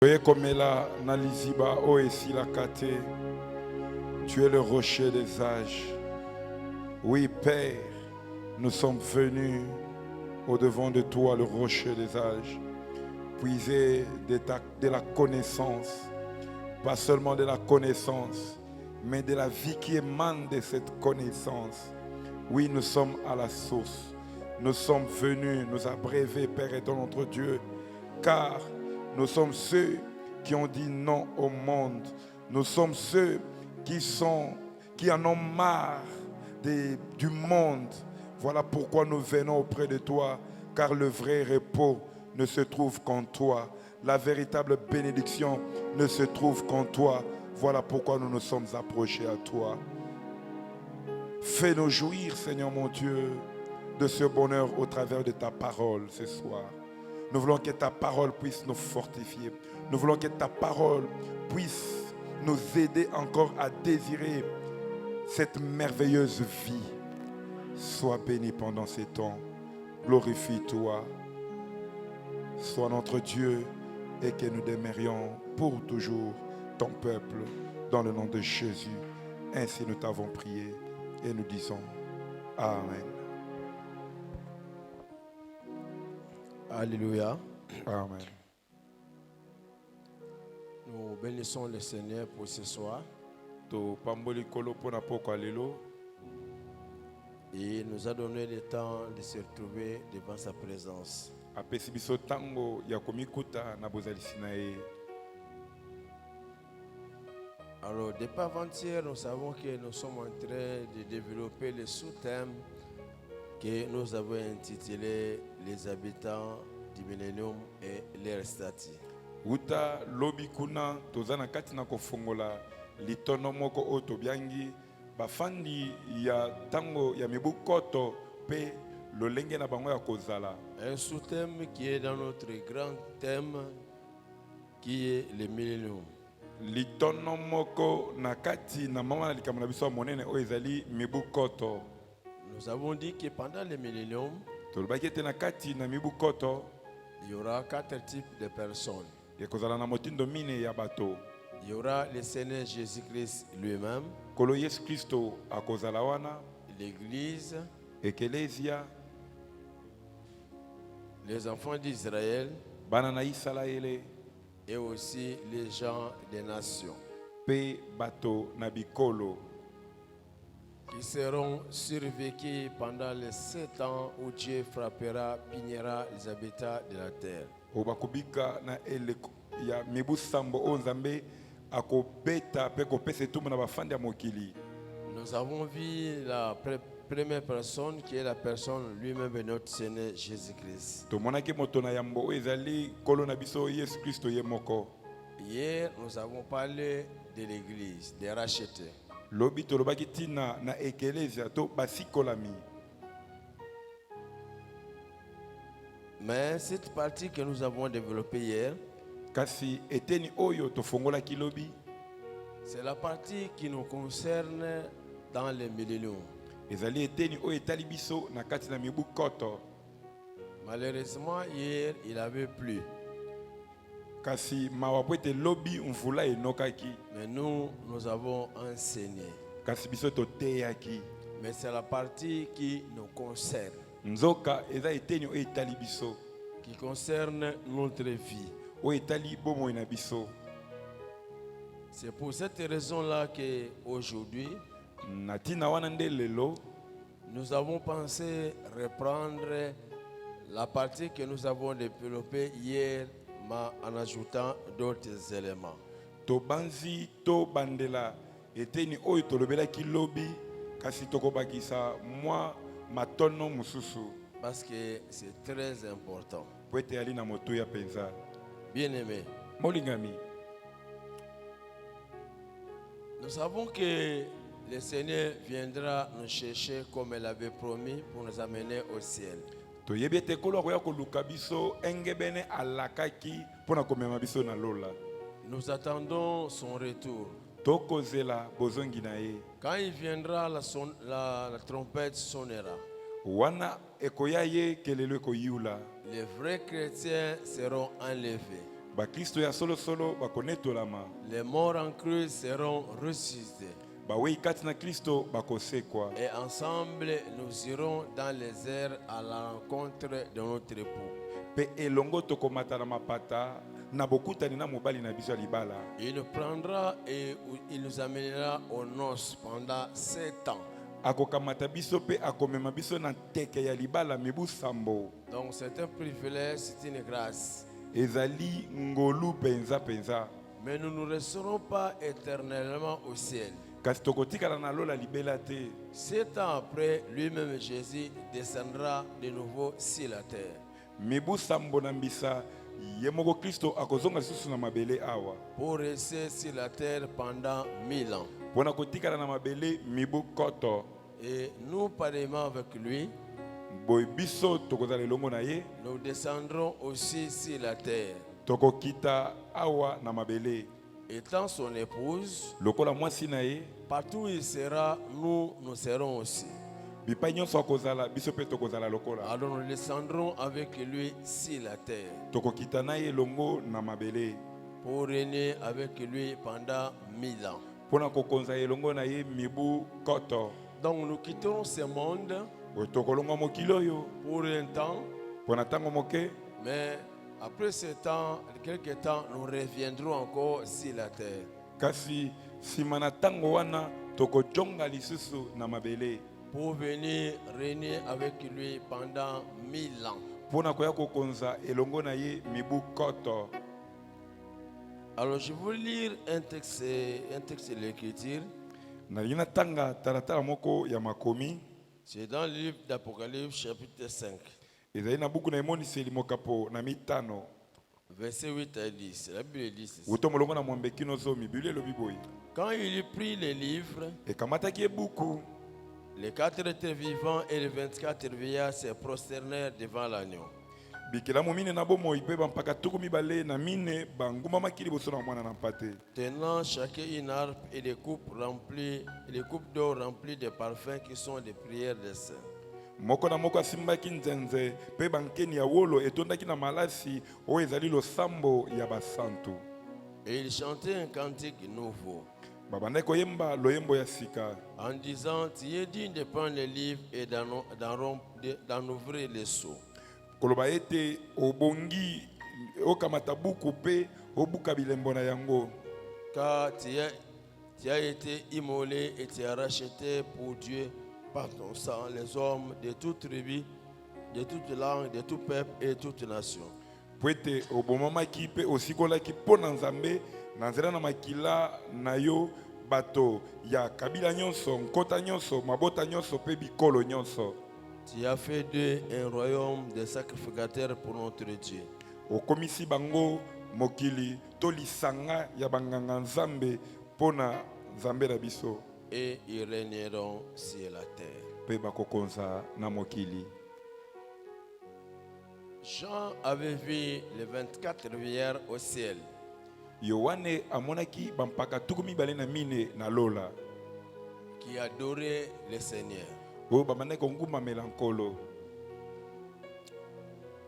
Komela naliziba oesi la kate. Tu es le rocher des âges. Oui, Père, nous sommes venus au-devant de toi, le rocher des âges, puiser de la connaissance, pas seulement de la connaissance, mais de la vie qui émane de cette connaissance. Oui, nous sommes à la source. Nous sommes venus nous abreuver, Père étant notre Dieu, car nous sommes ceux qui ont dit non au monde. Nous sommes ceux qui en ont marre du monde. Voilà pourquoi nous venons auprès de toi, car le vrai repos ne se trouve qu'en toi. La véritable bénédiction ne se trouve qu'en toi. Voilà pourquoi nous nous sommes approchés à toi. Fais-nous jouir, Seigneur mon Dieu, de ce bonheur au travers de ta parole ce soir. Nous voulons que ta parole puisse nous fortifier. Nous voulons que ta parole puisse nous aider encore à désirer cette merveilleuse vie. Sois béni pendant ces temps. Glorifie-toi. Sois notre Dieu et que nous demeurions pour toujours ton peuple dans le nom de Jésus. Ainsi nous t'avons prié et nous disons Amen. Alléluia. Amen. Nous bénissons le Seigneur pour ce soir. Et il nous a donné le temps de se retrouver devant sa présence. Alors, depuis avant-hier, nous savons que nous sommes en train de développer le sous-thème que nous avons intitulé Les habitants du millénium et leur statut. Uta lobi kuna tozana kati na kofongola litono moko oto biangi bafandi ya tango ya mibukoto pe lolenge na bango ya kozala. Un sous-thème qui est dans notre grand thème qui est le millénium. Litono moko na kati na mama na likamana biso monene o ezali mibukoto. Nous avons dit que pendant le millénium, tolobaki na kati na mibukoto il y aura 4 types de personnes. Il y aura le Seigneur Jésus-Christ lui-même, l'Église, les enfants d'Israël et aussi les gens des nations qui seront survécus pendant les 7 ans où Dieu frappera, punira les habitants de la terre. Nous avons vu la première personne qui est la personne lui-même de notre Seigneur Jésus-Christ. Hier, nous avons parlé de l'Église, des rachetés. Mais cette partie que nous avons développée hier, c'est la partie qui nous concerne dans les milléniums. Malheureusement, hier, il avait plu. Mais nous avons enseigné. Mais c'est la partie qui nous concerne. Qui concerne notre vie. C'est pour cette raison-là qu'aujourd'hui, nous avons pensé reprendre la partie que nous avons développée hier, mais en ajoutant d'autres éléments. Parce que c'est très important. Bien aimé. Nous savons que le Seigneur viendra nous chercher comme il avait promis pour nous amener au ciel. Nous attendons son retour. Quand il viendra, la trompette sonnera. Les vrais chrétiens seront enlevés. bakristo ya solo solo bakonetolama Les morts en Christ seront ressuscités. bawei kati na kristo bakosekwa Et ensemble, nous irons dans les airs à la rencontre de notre époux. mpe elongo tokomata na mapata na bokutani na mobali na biso ya libala. Il nous prendra et il nous amènera aux noces pendant 7 ans. Akokamata biso mpe akomema biso na teke ya libala mibu sambo. Donc c'est un privilège, c'est une grâce. Ezali ngolu penza penza. Mais nous ne resterons pas éternellement au ciel. Kasi tokotikala na lola libela te. 7 ans après, lui-même Jésus descendra de nouveau sur la terre. Mibu sambo na mbisa ye moko Kristo akozonga lisusu na mabele awa. Pour rester sur la terre pendant 1000 ans. Pona kotikala na mabele mibu koto. Et nous, pareillement avec lui, Boy biso tokozala elongo na ye. nous descendrons aussi sur la terre. Tokokita awa na mabele. Étant son épouse, Lokola mwasi na ye. partout où il sera, nous serons aussi. Bipai nyonso akozala biso pe tokozala lokola. Alors nous descendrons avec lui sur la terre Tokokita na ye elongo na mabele. pour régner avec lui pendant 1000 ans. Pona kokonza elongo na ye mibu koto. Donc nous quitterons ce monde Tokolonga mokili oyo pour un temps, pona tango moke mais après ce temps, quelque temps, nous reviendrons encore sur la terre. kasi nsima na tango wana tokojonga lisusu na mabele Pour venir régner avec lui pendant 1000 ans. pona koya kokonza elongo na ye mibu koto. Alors je vais lire un texte de l'Écriture. nalingi natanga talatala moko ya makomi C'est dans le livre d'Apocalypse chapitre 5, ezali na buku na emoniseli mokapo na mitano verset 8 à 10. La Bible dit ceci. uto molongo na mwambe kino zomi biblia elobi boye Quand il eut pris les livres, ekamataki ebuku les 4 êtres vivants et les 24 vieillards se prosternèrent devant l'agneau. bikelamu mine na bomoi mpe bampaka tuku mibale na mine bangumamaki liboso na mwana na mpate Tenant chacun une harpe et des coupes d'or remplies de parfums qui sont des prières des saints. moko na moko asimbaki nzenze mpe bankeni ya wolo etondaki na malasi oyo ezali losambo ya basantu. Et il chantait un cantique nouveau, babandaki koyemba loyembo ya sika en disant, tu es digne de prendre les livres et d'en ouvrir les seaux. koloba ete obongi okamata buku mpe obuka bilembo na yango Car tu as été immolé et tu as racheté pour Dieu par ton sang les hommes de toute tribu, de toute langue, de tout peuple et de toute nation. po ete obomamaki mpe osikolaki mpo na nzambe na nzela na makila na yo bato ya kabila nyonso nkota nyonso mabota nyonso mpe bikolo nyonso. Tu as fait d'eux un royaume de sacrificateurs pour notre Dieu. okomisi bango mokili to lisanga ya banganga nzambe mpo na nzambe na biso Et ils régneront sur la terre. mpe bakokonza na mokili. Jean avait vu les 24 vieillards au ciel yohane amonaki bampaka tuku mibale na mine na lola qui adoraient le Seigneur. oyo babandaki kongumbamela nkolo.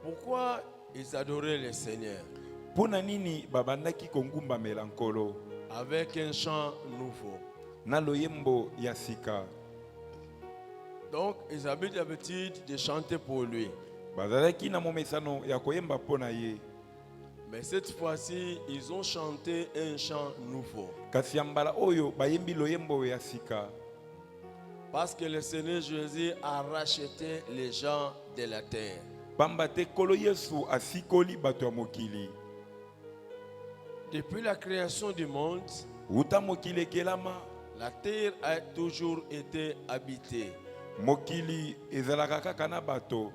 Pourquoi ils adoraient le Seigneur? mpo na nini babandaki kongumbamela nkolo? Avec un chant nouveau. na loyembo ya sika. Donc, ils avaient l'habitude de chanter pour lui. bazalaki na momesano ya koyemba mpo na ye. Mais cette fois-ci, ils ont chanté un chant nouveau. kasi ya mbala oyo bayembi loyembo ya sika. Parce que le Seigneur Jésus a racheté les gens de la terre. pamba te nkolo yesu asikoli bato ya mokili. Depuis la création du monde, uta mokili ekelama la terre a toujours été habitée. mokili ezalaka kaka na bato.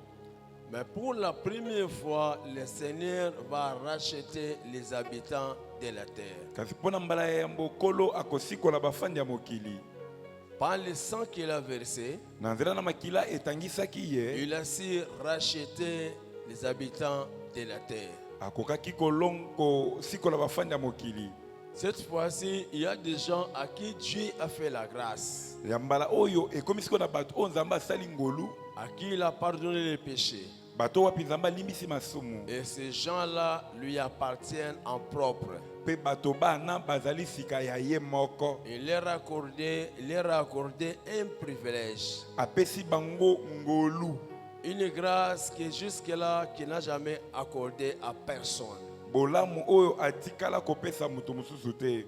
Mais pour la première fois, le Seigneur va racheter les habitants de la terre. kasi mpo na mbala ya yambo nkolo akosikola bafandi ya mokili. Par le sang qu'il a versé, na nzela na makila etangisaki ye il a su racheter les habitants de la terre. akokaki kosikola bafandi ya mokili. Cette fois-ci, il y a des gens à qui Dieu a fait la grâce, ya mbala oyo ekomi sikoyo na bato oyo nzambe asali ngolu à qui il a pardonné les péchés. bato wapi nzambe alimbisi masumu Et ces gens-là lui appartiennent en propre. pe bato bana bazali sika ya ye moko Il leur a accordé un privilège, apesi bango ngolu une grâce qui jusque-là qui n'a jamais accordé à personne. bolamu oyo atikala kopesa moto mosusu te.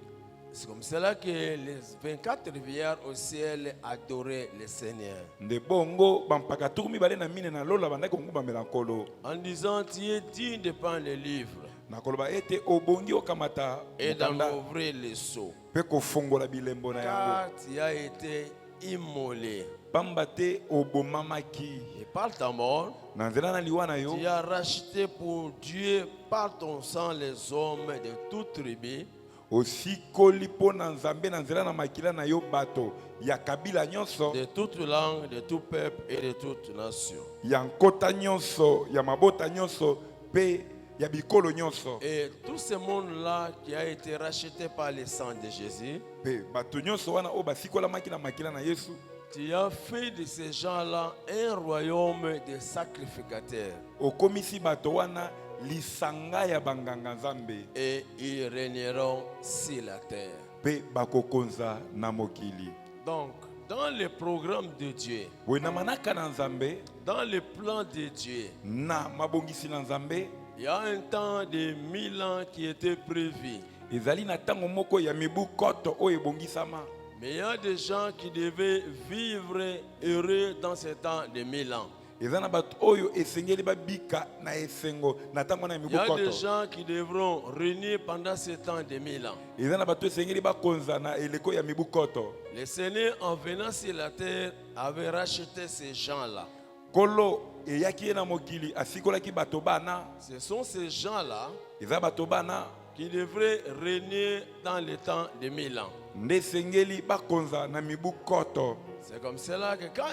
C'est comme cela que les 24 rivières au ciel adoraient le Seigneur. Nde bongo bampaka tukumi bale na mine na lola bandaki kongumbamela nkolo En disant, tu es digne de prendre le livre nakoloba ete obongi okamata et d'en mokanda ouvrir les seaux. mpe kofongola bilembo na yango Car tu as été immolé. pamba te obomamaki Et par ta mort, na nzela na liwa na yo tu as racheté pour Dieu par ton sang les hommes de toute tribu, osikoli mpo na nzambe na nzela na makila na yo bato ya kabila nyonso de toute langue, de tout peuple et de toute nation. ya nkota nyonso ya mabota nyonso mpe ya bikolo nyonso Et tout ce monde-là qui a été racheté par le sang de Jésus, mpe bato nyonso wana oyo basikolamaki na makila na Yesu tu as fait de ces gens-là un royaume de sacrificateurs. okomisi bato wana lisanga ya banganga nzambe Et ils régneront sur la terre. mpe bakokonza na mokili Donc, dans le programme de Dieu, boye na manaka na nzambe dans le plan de Dieu, na mabongisi na nzambe il y a un temps de 1000 ans qui était prévu. ezali na ntango moko ya mibu koto oyo ebongisama Mais il y a des gens qui devaient vivre heureux dans ce temps de 1000 ans. eza na bato oyo esengeli babika na esengo na ntango wana ya Il y mibu a des koto gens qui devront régner pendant ce temps de 1000 ans. eza na bato esengeli bakonza na eleko ya mibu koto Le Seigneur, en venant sur la terre, avait racheté ces gens-là. kolo eyaki ye na mokili asikolaki bato bana Ce sont ces gens-là eza bato bana qui devraient régner dans le temps de 1000 ans. nde esengeli bakonza na mibu koto C'est comme cela que quand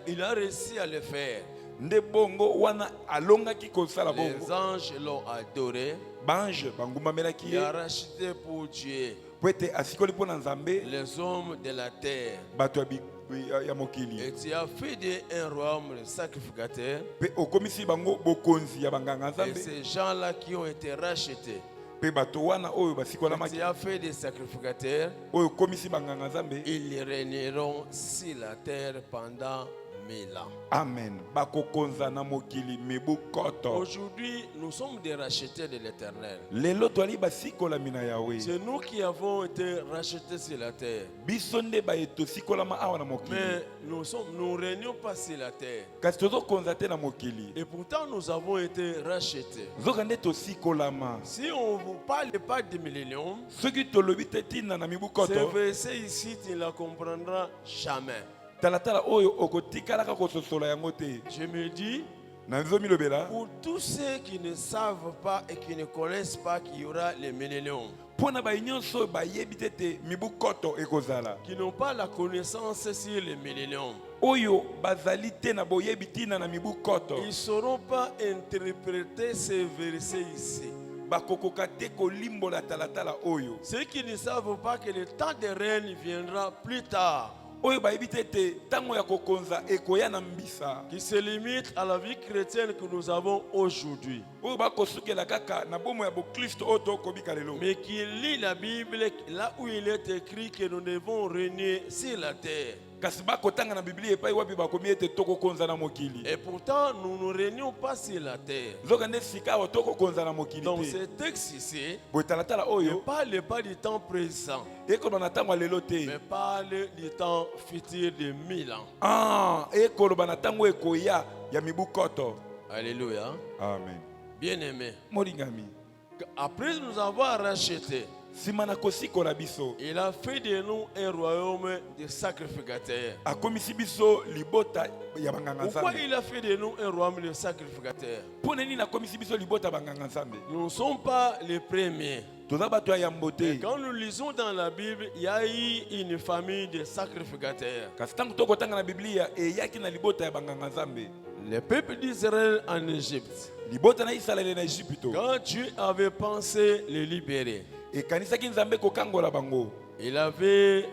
il a réussi à le faire, nde bongo wana alongaki kosala les bongo anges l'ont adoré. bange bangumbamelaki Il a ye racheté pour Dieu po ete asikoli mpo na nzambe les hommes de la terre. bato ya mokili Et tu as fait un royaume de sacrificateurs. mpe okomisi bango bokonzi ya banganga Et nzambe ces gens-là qui ont été rachetés, mpe bato wana oyo et basikolamaki tu as fait des sacrificateurs, oyo okomisi banganga nzambe ils régneront sur la terre pendant 1000 ans. amen bakokonza na mokili mibu koto Aujourd'hui, nous sommes des rachetés de l'Éternel. lelo twali basikolami na yawe C'est nous qui avons été rachetés sur la terre. biso nde baye tosikolama awa na mokili Mais nous ne régnons pas sur la terre. kasi tozokonza te na mokili Et pourtant, nous avons été rachetés. nzoka nde tosikolama Si on ne vous parle pas de millénium, soki tolobi te ntina na mibu ce koto verset ici, tu ne la comprendras jamais. talatala oyo okotikalaka kososola yango te Je me dis, na nzomilobela pour tous ceux qui ne savent pas et qui ne connaissent pas qu'il y aura le millénium, mpo na baye nyonso oyo bayebi te te mibu koto ekozala qui n'ont pas la connaissance sur le millénium, oyo bazali te na boyebi ntina na mibu koto ils ne sauront pas interpréter ces versets ici. bakokoka te kolimbola talatala oyo Ceux qui ne savent pas que le temps de règne viendra plus tard, oyo bayebi te te ntango ya kokonza ekoya na mbisa qui se limite à la vie chrétienne que nous avons aujourd'hui, oyo bakosukela kaka na bomo ya boklisto oyo tokobika lelo mais qui lit la Bible là où il est écrit que nous devons régner sur la terre. kasi bakotanga na biblia epai wapi bakomi ete tokokonza na mokili Et pourtant, nous ne régnons pas sur la terre. nzoka nde sika awa tokokonza na mokili Donc te ce texte ici boye talatala ne oyo parle pas du temps présent, ekoloba na ntango ya lelo te mais parle du temps futur de 1000 ans. ekoloba na ntango ekoya ya mibu koto Alléluia. amen Bien-aimé, molingami après nous avoir rachetés, nsima na kosikola biso il a fait de nous un royaume de sacrificateurs. akomisi biso libota ya banganga Pourquoi nzambe il a fait de nous un royaume de sacrificateurs? mpo na nini akomisi biso libota ya banganga nzambe Nous ne sommes pas les premiers. toza bato ya yambo Et te quand nous lisons dans la Bible, il y a eu une famille de sacrificateurs. kasi ntango tokotanga na biblia eyaki na libota ya banganga nzambe Le peuple d'Israël en Égypte, libota na israele na ejipito quand Dieu avait pensé les libérer, ekanisaki nzambe kokangola bango il avait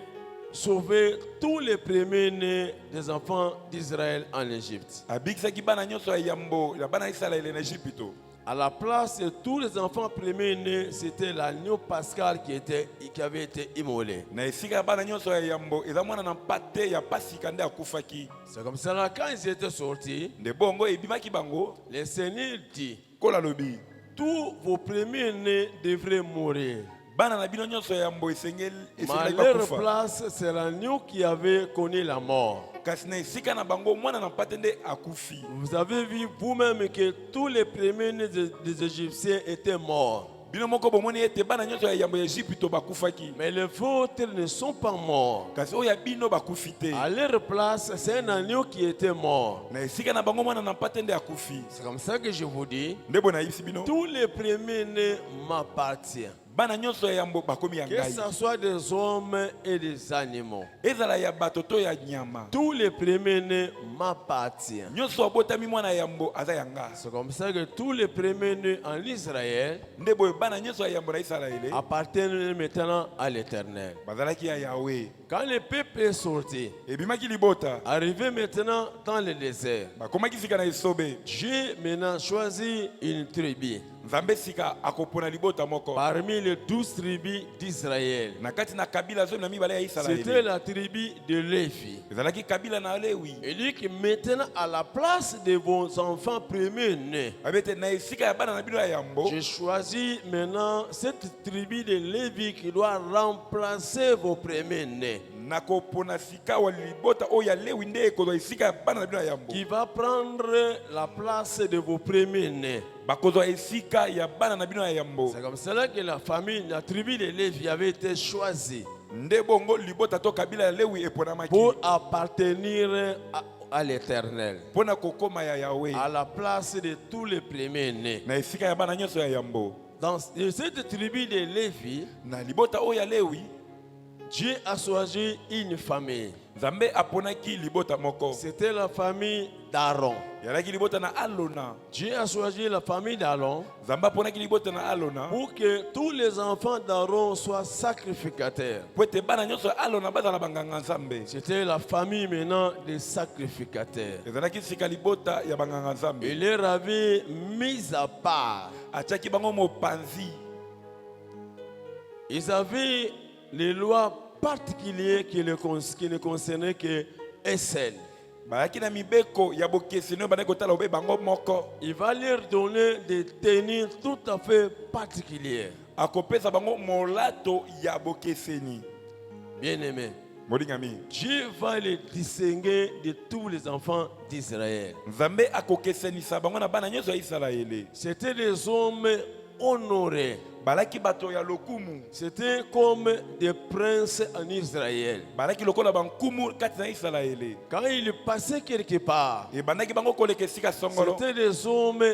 sauver tous les premiers-nés des enfants d'Israël en Égypte. abikisaki bana nyonso ya yambo ya bana Israël na Égypte. À la place de tous les enfants premiers-nés, c'était l'agneau pascal qui avait été immolé. Na esika bana nyonso ya yambo eza mwana na mpate ya pasika nde akufaki. C'est comme ça là, quand ils étaient sortis, Nde bongo ebimaki bango le Seigneur dit, kola lobi tous vos premiers-nés devraient mourir. bana na bino nyonso ya yambo Mais à leur place, c'est l'agneau qui avait connu la mort. kasi na esika na bango mwana na mpate nde akufi. Vous avez vu vous-même que tous les premiers-nés des Égyptiens étaient morts. Bino moko bomoni ete bana nyonso ya yambo ya Égypte bakufaki. Mais les vôtres ne sont pas morts. Kasi oya bino bakufi te. À leur place, c'est un agneau qui était mort. Na esika na bango mwana na mpate nde akufi. C'est comme ça que je vous dis, Nde bona yibisi bino. tous les premiers-nés m'appartiennent. Bana nyonso ya yambo bakomi ya Que ngai. ce soit des hommes et des animaux. Ezala ya bato to ya nyama. Tous les premiers-nés m'appartiennent. Nyonso abotami mwana ya yambo aza yanga. C'est comme ça que tous les premiers-nés en Israël Nde boye bana nyonso ya yambo na Israël appartiennent maintenant à l'Éternel. bazalaki ya Yahweh. Quand le peuple est sorti, Ebimaki libota arrivé maintenant dans le désert, bakomaki sika na esobe. Dieu maintenant choisit une tribu Nzambe sika akopona libota moko. parmi les 12 tribus d'Israël. Na kati na kabila zomi na mibale ya C'était Israël. la tribu de Lévi. Ezalaki kabila na Lewi. Il dit que maintenant, à la place de vos enfants premiers-nés, Abete na esika ya bana na bino ya yambo. j'ai choisi maintenant cette tribu de Lévi qui doit remplacer vos premiers-nés, Nakopona sika wa libota oya Lewi nde ekozwa esika ya bana na bino ya yambo. qui va prendre la place de vos premiers-nés. Bakozwa esika ya bana na bino ya yambo. C'est comme cela que la famille, la tribu de Lévi avait été choisie Nde bongo libota to kabila ya Lewi eponamaki. pour appartenir à l'Éternel, Pona kokoma ya Yahweh. à la place de tous les premiers-nés. Na esika ya bana nyonso ya yambo. Dans cette tribu de Lévi, Na libota oya Lewi. Dieu a choisi une famille. Nzambe aponaki libota moko. C'était la famille d'Aaron. Yalaki libota na Alona. Dieu a choisi la famille d'Aaron Nzambe aponaki libota na Alona. pour que tous les enfants d'Aaron soient sacrificateurs. Po ete bana nyonso ya Alona bazala banganga Nzambe. C'était la famille maintenant des sacrificateurs. Ezalaki sika libota ya banganga Nzambe. Il leur avait mis à part. Atiaki bango mopanzi. Ils avaient les lois particulières qui ne concernaient que Essel. Bayaki na mibeko ya bokeseni oyo bandaki kotala obe bango moko. Il va leur donner des tenues tout à fait particulières. Akopesa bango molato ya bokeseni. Bien-aimés, Molingami. Dieu va les distinguer de tous les enfants d'Israël. Nzambe akokesenisa bango na bana nyonso ya Israele. C'était des hommes honorés. Balaki bato ya lokumu. C'était comme des princes en Israël. Balaki lokola bankumu kati na Israele. Quand ils passaient quelque part, E bandaki bango koleka esika songolo. c'était des hommes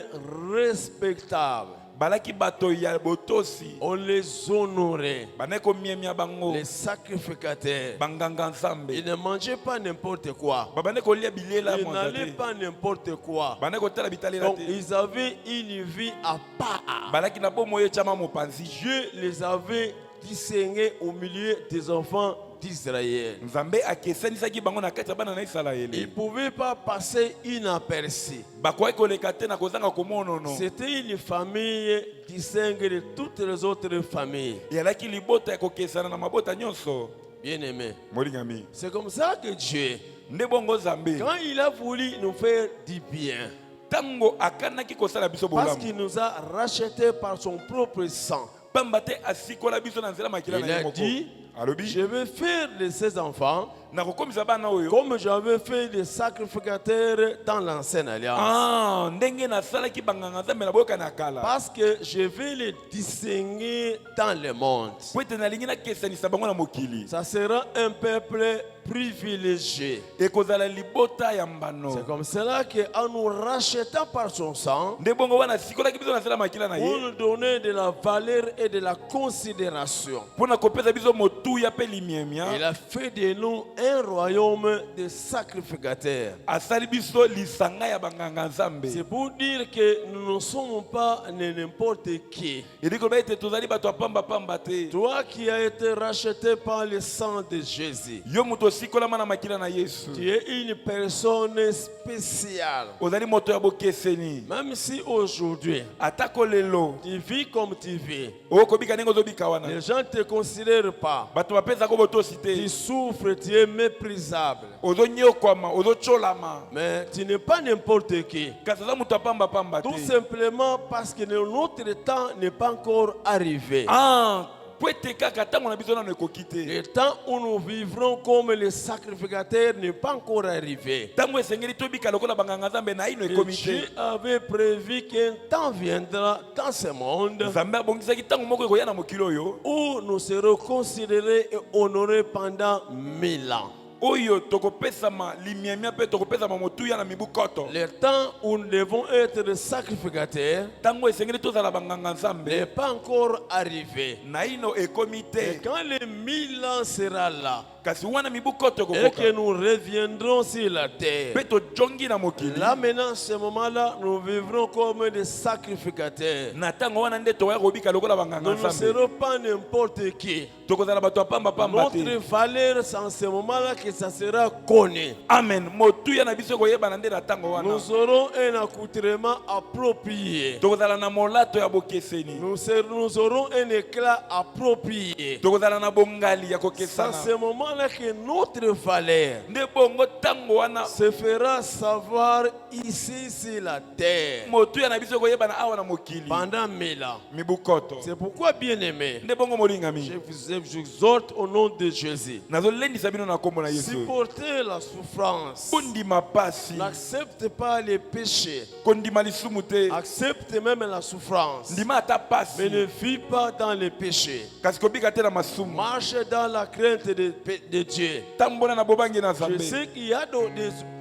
respectables. Balaki bato ya botosi. On les honorait. Bandaki komiemia bango. Les sacrificateurs. Banganga Nzambe. Ils ne mangeaient pas n'importe quoi. Babandaki kolia bilela Ils n'allaient mwanzate. pas n'importe quoi. Bandaki kotala bitalela Donc te. ils avaient une vie à part. Balaki na bomo ye chama mopanzi. Dieu les avait distingués au milieu des enfants d'Israël. Nzambe akesenisaki bango na kati ya bana na Ils Israele. ne pouvaient pas passer inaperçus. Bakoki koleka te na kozanga komonono. C'était une famille distinguée de toutes les autres familles. Yalaki libota ya kokesana na mabota nyonso. Bien-aimés, Molingami. c'est comme ça que Dieu, Nde bongo Nzambe. quand il a voulu nous faire du bien, Tango akanaki kosala biso parce bolamu. qu'il nous a rachetés par son propre sang, Pamba te asikola biso na nzela makila il na a ye moko. dit, Alobi. je vais faire de ces enfants Nakokomisa bana oyo. comme j'avais fait des sacrificateurs dans l'ancienne alliance. Ah, ndenge nasalaki banganga Nzambe na boyoka na kala. Parce que je vais les distinguer dans le monde. Po ete nalingi nakesanisa bango na mokili. Ça sera un peuple privilégié. Ekozala libota ya mbano. C'est comme cela qu'en nous rachetant par son sang, Nde bongo wana sikolaki biso na nzela makila na pour ye. nous donner de la valeur et de la considération. Pona kopesa biso motuya pe limiemia. Il a fait de nous un royaume de sacrificateurs. asali biso lisanga ya banganga nzambe. C'est pour dire que nous ne sommes pas n'importe qui. Edi ko bete tozali bato pamba pamba te. Toi qui as été racheté par le sang de Jésus. Yo muto sikolama na makila na Yesu. Tu es une personne spéciale. Ozali moto ya bokeseni. Même si aujourd'hui Atako lelo. tu vis comme tu vis, Okobika nengo zobika wana. les gens ne te considèrent pas. Bato bapeza ko boto cité. Tu souffres, tu es méprisable. Ozo nyokwama, ozo cholama. Mais tu n'es pas n'importe qui. Kasaza muto pamba pamba te. Tout simplement parce que notre temps n'est pas encore arrivé. Ah, pwete kaka tango na biso na ekokite. Le temps où nous vivrons comme les sacrificateurs n'est pas encore arrivé. Tango esengeli tobika lokola banganga nzambe na ino Et ekomite. Dieu avait prévu qu'un temps viendra dans ce monde Nzambe abongisaki tango moko ekoya na mokili oyo. où nous serons considérés et honorés pendant 1000 ans. Oyo tokopesama limiamia pe tokopesama motuya na mibu koto. Le temps où nous devons être des sacrificateurs Tango esengeli tozala banganga nzambe n'est pas encore arrivé. na ino Et ekomite. quand les 1000 ans sera là Kasi wana mibu koto et kokoka. que nous reviendrons sur la terre, Pe tojongi na mokili. là maintenant, ce moment-là, nous vivrons comme des sacrificateurs. Na tango wana nde toya kobika lokola banganga Nous ne nzambe. serons pas n'importe qui. Tokozala bato pamba pamba te. Notre valeur, c'est en ce moment-là que ça sera connu. Amen. Motuya na biso koyeba nde na tango wana. Nous aurons un accoutrement approprié. Tokozala na molato ya bokeseni. Nous aurons un éclat approprié. Tokozala na bongali ya C'est en kokesana. ce moment-là que notre valeur Nde bongo tango wana se fera savoir ici sur la terre motuya na biso koyeba na awa na mokili. pendant 1000 ans. Mibukoto. C'est pourquoi, bien aimé, Nde bongo molingami. je vous exhorte au nom de Jésus. Nazolendisa bino na kombo na Yesu. Supportez la souffrance. Kondima pasi. N'accepte pas les péchés. Kondima lisumu te. Accepte même la souffrance. Ndima ata Mais ne pasi. vis pas dans les péchés. Kasi kobika te na masumu. Marche dans la crainte de Dieu. Tambola na bobangi na Je Nzambe. sais qu'il y a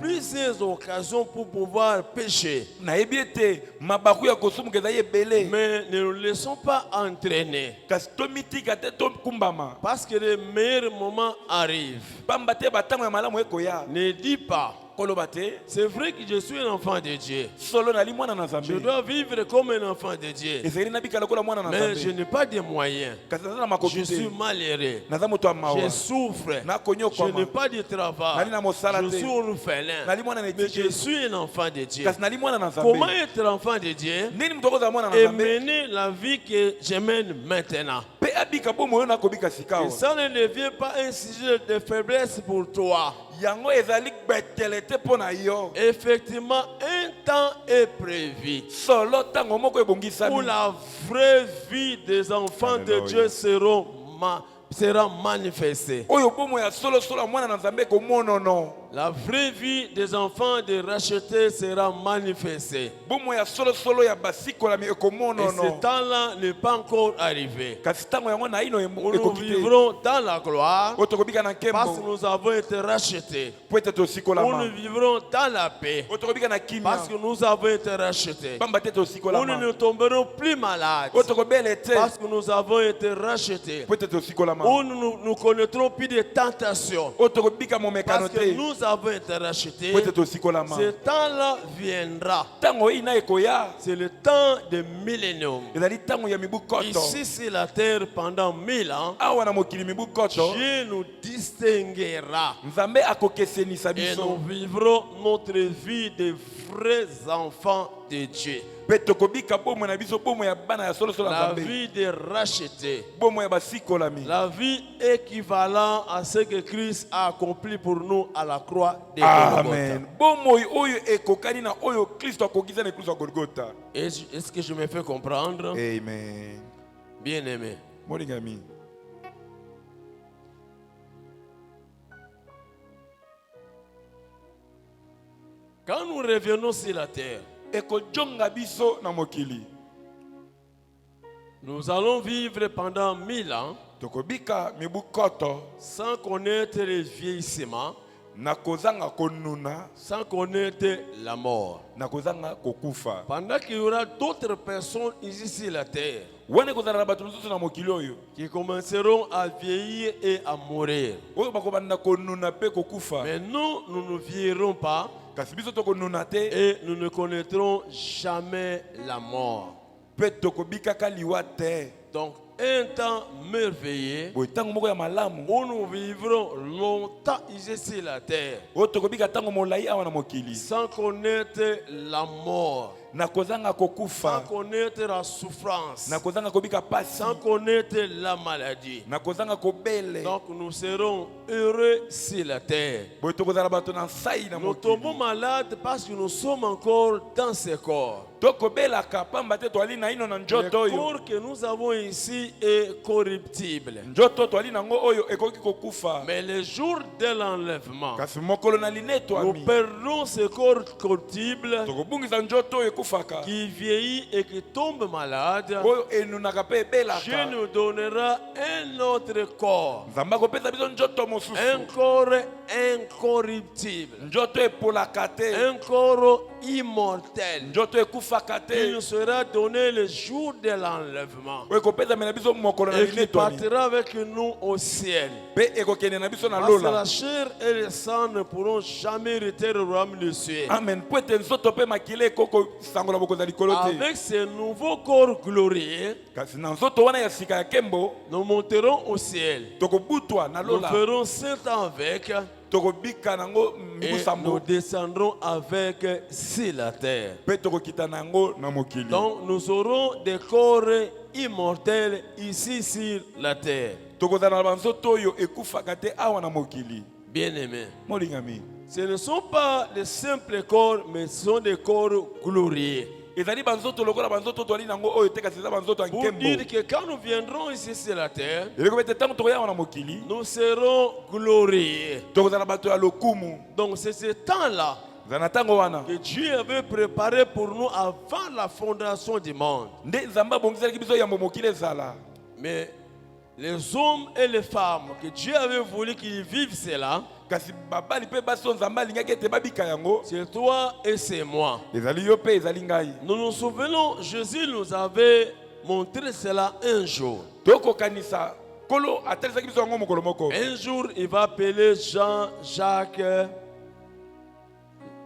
plusieurs occasions pour pouvoir pécher. Nayebi ete mabaku ya kosumuka ezali ebele. Mais ne nous laissons pas entraîner. Kasi tomitika te tokumbama. Parce que les meilleurs moments arrivent. Pamba te batango ya malamu ekoya. Ne dis pas, Koloba te. c'est vrai que je suis un enfant de Dieu. Solo nali mwana na Je Nzambe. dois vivre comme un enfant de Dieu. Ezali nabika lokola mwana na Mais je Nzambe. n'ai pas de moyens. Kasi naza na Je makoki suis te. malheureux. Naza moto ya Je mawa. souffre. Na Je n'ai konyokwama. pas de travail. Nali na mosala Je te. suis orphelin. Nali mwana na Mais je etike. suis un enfant de Dieu. Kasi nali mwana na Comment Nzambe. être enfant de Dieu Nini mtu akozala mwana na et Nzambe? mener la vie que je mène maintenant? Pe abika bomo oyo nakobika Et sikawa. ça ne devient pas un sujet de faiblesse pour toi. Yango ezali betele te mpo na yo. Effectivement, un temps est prévu Solo tango moko où ebongisami. la vraie vie des enfants de Alléluia. Dieu sera manifestée. Oyo bomo ya solo solo ya mwana na Nzambe komonono. La vraie vie des enfants de racheter sera manifestée. Bomo ya solo solo ya basikolami Et ce ekomonono. temps-là n'est pas encore arrivé. Kasi tango yango na ino Où nous ekoki te. vivrons dans la gloire Oyo tokobika na parce que nkembo. nous avons été rachetés. Po ete Où nous tosikolama. vivrons dans la paix Oyo tokobika na parce que kimia. nous avons été rachetés. Pamba te Où nous tosikolama. ne tomberons plus malades Oyo tokobele te. parce que nous avons été rachetés. Po ete tosikolama. Où nous connaîtrons plus de tentations Oyo tokobika momekano parce que te. nous avons été rachetés. Po ete tosikolama. Ce temps-là viendra. Tango oyo na ekoya. C'est le temps de millénium. Ezali tango ya mibu koto. Ici sur la terre pendant 1000 ans, Awa na mokili mibu koto. Dieu nous distinguera Nzambe akokesenisa et biso. nous vivrons notre vie de vrais enfants de Dieu. Pe tokobika bomo na biso bomo ya bana ya solo solo ya La Nzambe. vie de racheté. Bomo ya basikolami. La vie équivalente à ce que Christ a accompli pour nous à la croix de Amen. Golgotha. Bomo oyo ekokani na oyo Kristo akokisa na ekulusu ya Golgotha. Est-ce que je me fais comprendre? Amen. Bien aimé. Molingami. Quand nous revenons sur la terre, Ekojonga biso na mokili. nous allons vivre pendant 1000 ans Tokobika mibu koto sans connaître le vieillissement, nakozanga konuna, sans connaître la mort. nakozanga kokufa. Pendant qu'il y aura d'autres personnes ici sur la terre Wane kozala na bato mosusu na mokili oyo, qui commenceront à vieillir et à mourir. oyo bakobanda konuna pe kokufa. Mais nous, nous ne vieillirons pas Kasi biso tokonuna te, et nous ne connaîtrons jamais la mort. pe tokobikaka liwa te. Donc, un temps merveilleux Boye tango moko ya malamu, où nous vivrons longtemps ici sur la terre oyo tokobika tango molai awa na mokili. sans connaître la mort, Nakozanga sans kokufa, connaître la souffrance, nakozanga kobika pasi, sans connaître la maladie. nakozanga kobele. Donc nous serons heureux sur la terre. Boye tokozala bato na sai na Nous tombons mokili. malades parce que nous sommes encore dans ce corps. Tokobelaka pamba te toali na ino na Le njoto oyo. corps que nous avons ici est corruptible. Njoto toali nango oyo ekoki kokufa. Mais le jour de l'enlèvement, Kasi mokolo na lineto nous ami, perdons ce corps corruptible tokobungisa njoto oyo ekufaka, qui vieillit et qui tombe malade. oyo enunaka pe Dieu ebelaka. nous donnera un autre corps, Nzambe akopesa biso njoto un mosusu, corps incorruptible, njoto epolaka te, un corps immortel. njoto ekufaka Il te, nous sera donné le jour de l'enlèvement oyo ekopesa na biso mokolo na et qui lineto ami, partira avec nous au ciel. pe ekokende na biso na Parce que la lola. chair et le sang ne pourront jamais hériter le royaume des cieux. Amen. Po ete nzoto pe makila ekoko sangola bokonza likolo te. Avec ce nouveau corps glorieux, Kasi na nzoto wana ya sika ya kembo, nous monterons au ciel. tokobutwa na Nous lola, ferons 7 ans avec tokobika nango et mibu nous sambo, descendrons avec sur la terre. pe tokokita nango na mokili. Donc nous aurons des corps immortels ici sur la terre. Tokozala na banzoto oyo ekufaka te awa na mokili. Bien-aimés, Molingami, ce ne sont pas de simples corps, mais ce sont des corps glorieux. ezali banzoto lokola banzoto toali nango oyo te, kasi eza banzoto ya Pour nkembo. dire que quand nous viendrons ici sur la terre, Eloko bete ntango tokoya awa na mokili, nous serons glorieux. tokozala bato ya lokumu. Donc c'est ce temps-là Eza na ntango wana que Dieu avait préparé pour nous avant la fondation du monde. nde Nzambe abongiselaki biso yambo mokili ezala. Mais les hommes et les femmes que Dieu avait voulu qu'ils vivent cela, Kasi babali pe basi oyo Nzambe alingaki ete babika yango, c'est toi et c'est moi. ezali yo pe ezali ngai. Nous nous souvenons, Jésus nous avait montré cela un jour. Tokokanisa kolo atalisaki biso yango mokolo moko. Un jour, il va appeler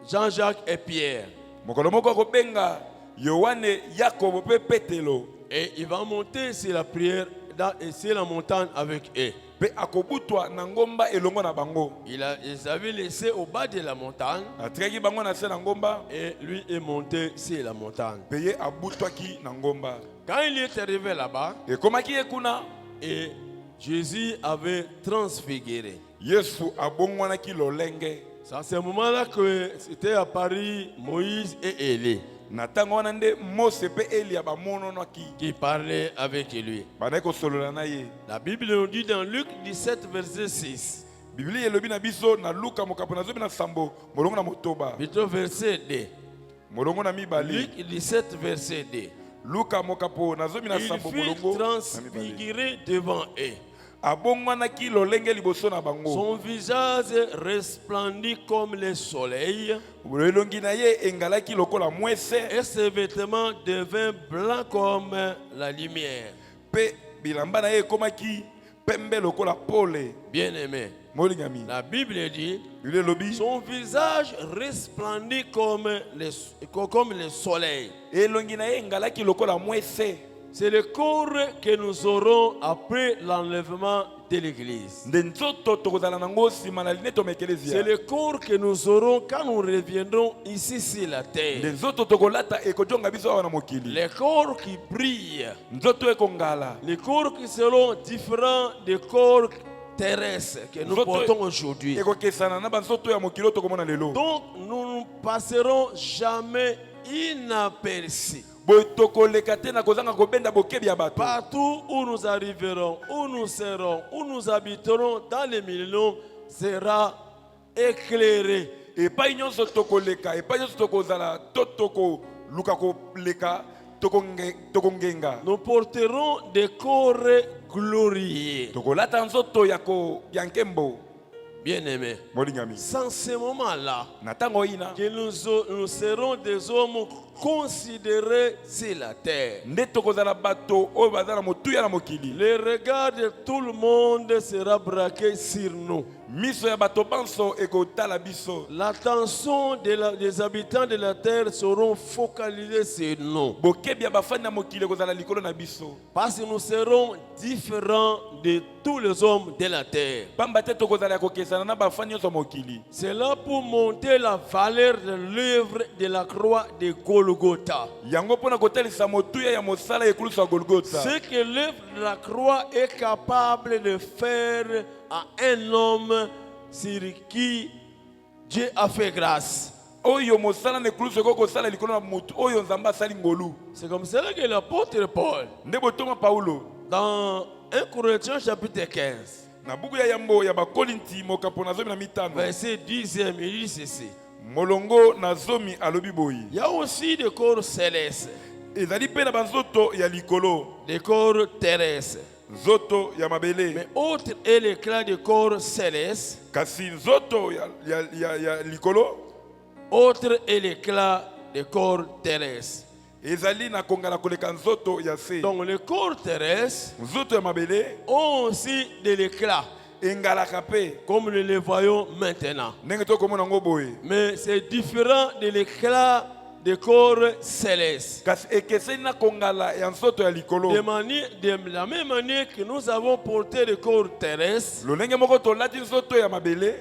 Jean-Jacques et Pierre. Mokolo moko akobenga Yohane, Yakobo pe Petelo, Et il va monter sur la prière, sur la montagne avec eux. pe akobutwa na ngomba elongo na bango. Ils avaient laissé au bas de la montagne Atikaki bango na se na ngomba, et lui est monté sur la montagne. pe ye abutwaki na ngomba. Quand il est arrivé là-bas, Ekomaki ye kuna, et Jésus avait transfiguré. Yesu abongwanaki lolenge. C'est à ce moment-là que c'était apparu Moïse et Élie Na ntango wana nde Mose pe Elia bamononaki. qui parlaient avec lui. Bandaki kosolola na ye. La Bible nous dit dans Luc 17, verset 6, Biblia elobi na biso na Luka mokapo na zomi na sambo, molongo na motoba, plutôt verset 2. molongo na mibali. Luc 17, verset 2. Luka mokapo na zomi na Il sambo, fut molongo na mibali. transfiguré devant eux. Abongwanaki lolenge liboso na bango. Son visage resplendit comme le soleil Elongi na ye engalaki lokola mwese, et ses vêtements devinrent blancs comme la lumière. pe bilamba na ye ekomaki pembe lokola pole. Bien-aimé, Molingami, la Bible dit, Biblia elobi son visage resplendit comme le soleil. elongi na ye engalaki lokola mwese. C'est le corps que nous aurons après l'enlèvement de l'église. Nde nzoto tokozala nango nsima na lineto C'est mekelezia. le corps que nous aurons quand nous reviendrons ici sur la Nde terre. nzoto tokolata ekojonga biso awa na mokili. Les corps qui brillent, Nzoto ekongala. les corps qui seront différents des corps terrestres que nous Nzoto portons aujourd'hui. ekokesana na banzoto ya mokili oyo tokomona lelo. Donc nous ne passerons jamais inaperçus. Boye tokoleka te na kozanga kobenda bokebi ya bato. Partout où nous arriverons, où nous serons, où nous habiterons dans les millénaires sera éclairé. Epai nyonso tokoleka, epai nyonso tokozala, to tokoluka koleka, tokongenga. Nous porterons des corps glorieux. Tokolata nzoto ya nkembo. Bien-aimés, molingami sans ce moment-là, na ntango ina que nous serons des hommes considérés sur la terre. nde tokozala bato oyo baza na motuya na mokili. Le regard de tout le monde sera braqué sur nous. Miso ya bato banso ekotala biso. L'attention des habitants de la terre seront focalisés sur nous. Bokebi ya bafani na mokili ekozala likolo na biso. Parce que nous serons différents de tous les hommes de la terre. Pamba te tokozala ya kokesana na bafani nyonso ya mokili. C'est là pour monter la valeur de l'œuvre de la croix de Golgotha. Yango pona kotalisa motuya ya mosala ekulusu ya Golgotha. Ce que l'œuvre de la croix est capable de faire à un homme sur qui Dieu a fait grâce. Oyo mosala na ekulusu ekokosala likolo na motu oyo Nzambe asali ngolu. C'est comme cela que l'apôtre Paul, Nde botoma Paulo dans 1 Corinthiens chapitre 15, na buku ya yambo ya bakolinti mokapo na zomi na mitano verset 10e, il dit ceci. molongo na zomi alobi boyi. Il y a aussi des corps célestes, Ezali pe na banzoto ya likolo, des corps terrestres. nzoto ya mabele. Mais autre est l'éclat des corps célestes, Kasi nzoto ya likolo autre est l'éclat des corps terrestres. ezali na kongala koleka nzoto ya se. Donc les corps terrestres Nzoto ya mabele ont aussi de l'éclat, engalaka pe comme nous le voyons maintenant. ndenge tokomona yango boye. Mais c'est différent de l'éclat des corps célestes. Kasi ekeseni na kongala ya nzoto ya likolo. De la même manière que nous avons porté le corps terrestre, Lolenge moko tolati nzoto ya mabele,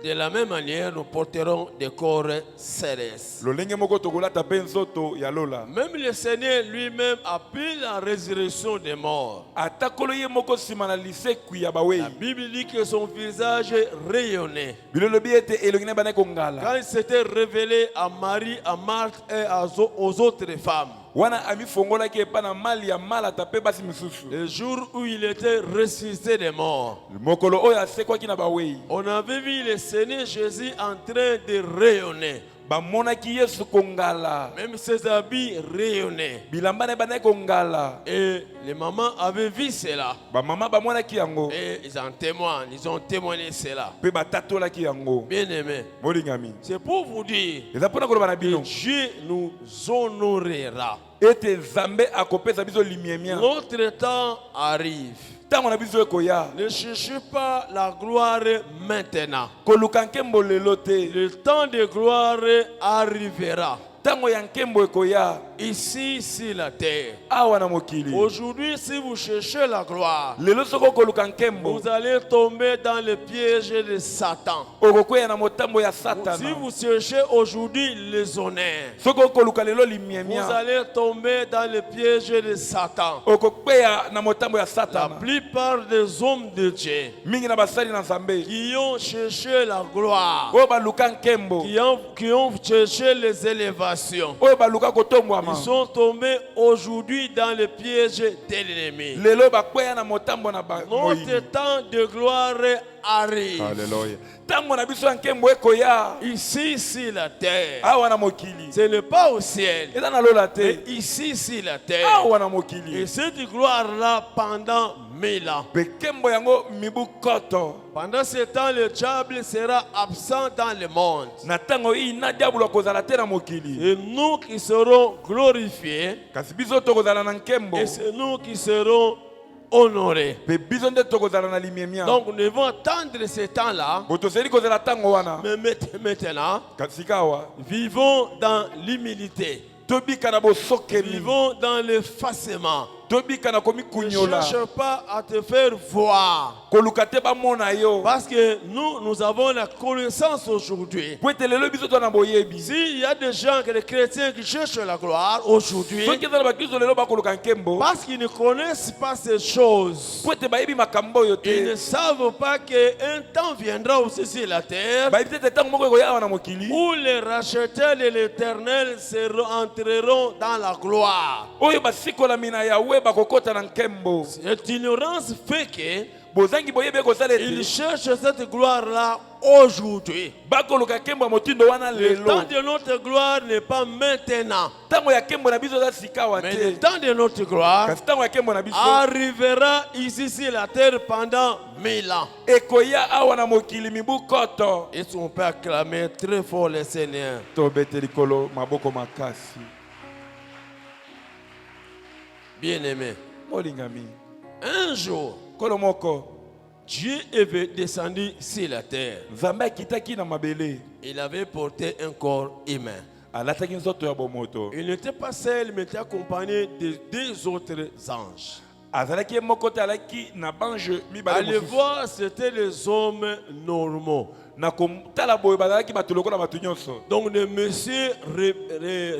de la même manière nous porterons des corps célestes. lolenge moko tokolata pe nzoto ya lola. Même le Seigneur lui-même a pris la résurrection des morts. Atakolo ye moko sima na lisekwi ya La bawei. Bible dit que son visage rayonnait. Bilolobi ete elongi na bana kongala. Quand il s'était révélé à Marie, à Marthe et aux autres femmes, Wana ami fongola ki epa na mali ya malata pe basi misusu. le jour où il était ressuscité des morts, Mokolo oyo asekwaki na bawei. on avait vu le Seigneur Jésus en train de rayonner. Bamonaki Yesu kongala. Même ses habits rayonnaient. Bilamba na bana kongala. Et les mamans avaient vu cela. Ba mama bamonaki yango. Et ils en témoignent. Ils ont témoigné cela. Pe batatolaki yango. Bien aimé. Molingami. C'est pour vous dire Eza pona koloba na que bino. Dieu nous honorera. Ete Nzambe akopesa biso limiemia. Notre temps arrive. Tango na biso ekoya. Ne cherchez pas la gloire maintenant. Koluka nkembo lelo te. Le temps de gloire arrivera. Tango ya nkembo ekoya. Ici, sur la terre. Awa na mokili. Aujourd'hui, si vous cherchez la gloire, Lelo soko koluka nkembo. vous allez tomber dans le piège de Satan. Okokwea na motambo ya Si Satana. vous cherchez aujourd'hui les honneurs, Soko koluka lelo vous limiemia. allez tomber dans le piège de Satan. Okokwea na motambo ya La Satana. plupart des hommes de Dieu Mingi na basali na Nzambe. qui ont cherché la gloire, Oyo baluka nkembo. qui ont cherché les élévations, Oyo baluka kotombwama. ils sont tombés aujourd'hui dans le piège de l'ennemi. Lelo bakwea na motambo na ba moi. Notre temps de gloire arrive. Alléluia. Tango na biso ya nkembo ekoya. Ici, sur la terre. Awa na mokili. Ce n'est pas au ciel. Eza na lola Mais te. ici, sur la terre. Awa na Et mokili. cette gloire-là pendant 1000 ans. Pe nkembo yango mibu koto. Pendant ce temps, le diable sera absent dans le monde. Na tango hii na diablo akozala te na mokili. Et nous qui serons glorifiés, Kasi biso tokozala na nkembo. et c'est nous qui serons honorés. Pe biso nde tokozala na limiemia. Donc nous devons attendre ce temps-là. Botoseli kozala tango wana. Mais maintenant, Kasi kawa. vivons dans l'humilité. Tobika na bosokeli. Vivons dans l'effacement. Tobika na Ne komikunyola. cherche pas à te faire voir. Koluka te bamona yo. Parce que nous avons la connaissance aujourd'hui. Po ete lelo biso to na boyebi. S'il y a des gens, que les chrétiens qui cherchent la gloire aujourd'hui, Soki eza na bakristo lelo bakoluka nkembo. parce qu'ils ne connaissent pas ces choses, Po ete bayebi makambo oyo ils ne te. savent pas qu'un temps viendra aussi sur la terre Bayebi te ete tango moko ekoya awa na mokili. où les racheteurs de l'Éternel entreront dans la gloire. Oyo basikolami na Yawe bakokota na nkembo. Cette ignorance fait que Bozangi boyebi ekozala ils ete. cherchent cette gloire-là aujourd'hui. bakoluka nkembo ya motindo wana Le lelo. temps de notre gloire n'est pas maintenant. Ntango ya nkembo na biso eza sikawa Mais le te. temps de notre gloire Kasi ntango ya nkembo na biso arrivera ici sur la terre pendant 1000 ans. ekoya awa na mokili mibu koto. Et on peut acclamer très fort le Seigneur. Tobete likolo maboko makasi. Bien-aimé, Molingami. un jour, Kolo moko. Dieu est descendu sur la terre. Nzambe akitaki na mabele. Il avait porté un corps humain. Alataki nzoto ya bomoto. Il n'était pas seul, mais était accompagné de 2 autres anges. Azalaki ye moko te alaki na bange mibale Allez mosusu. voir, c'était les hommes normaux. Na kotala boye bazalaki bato lokola bato nyonso. Donc des messieurs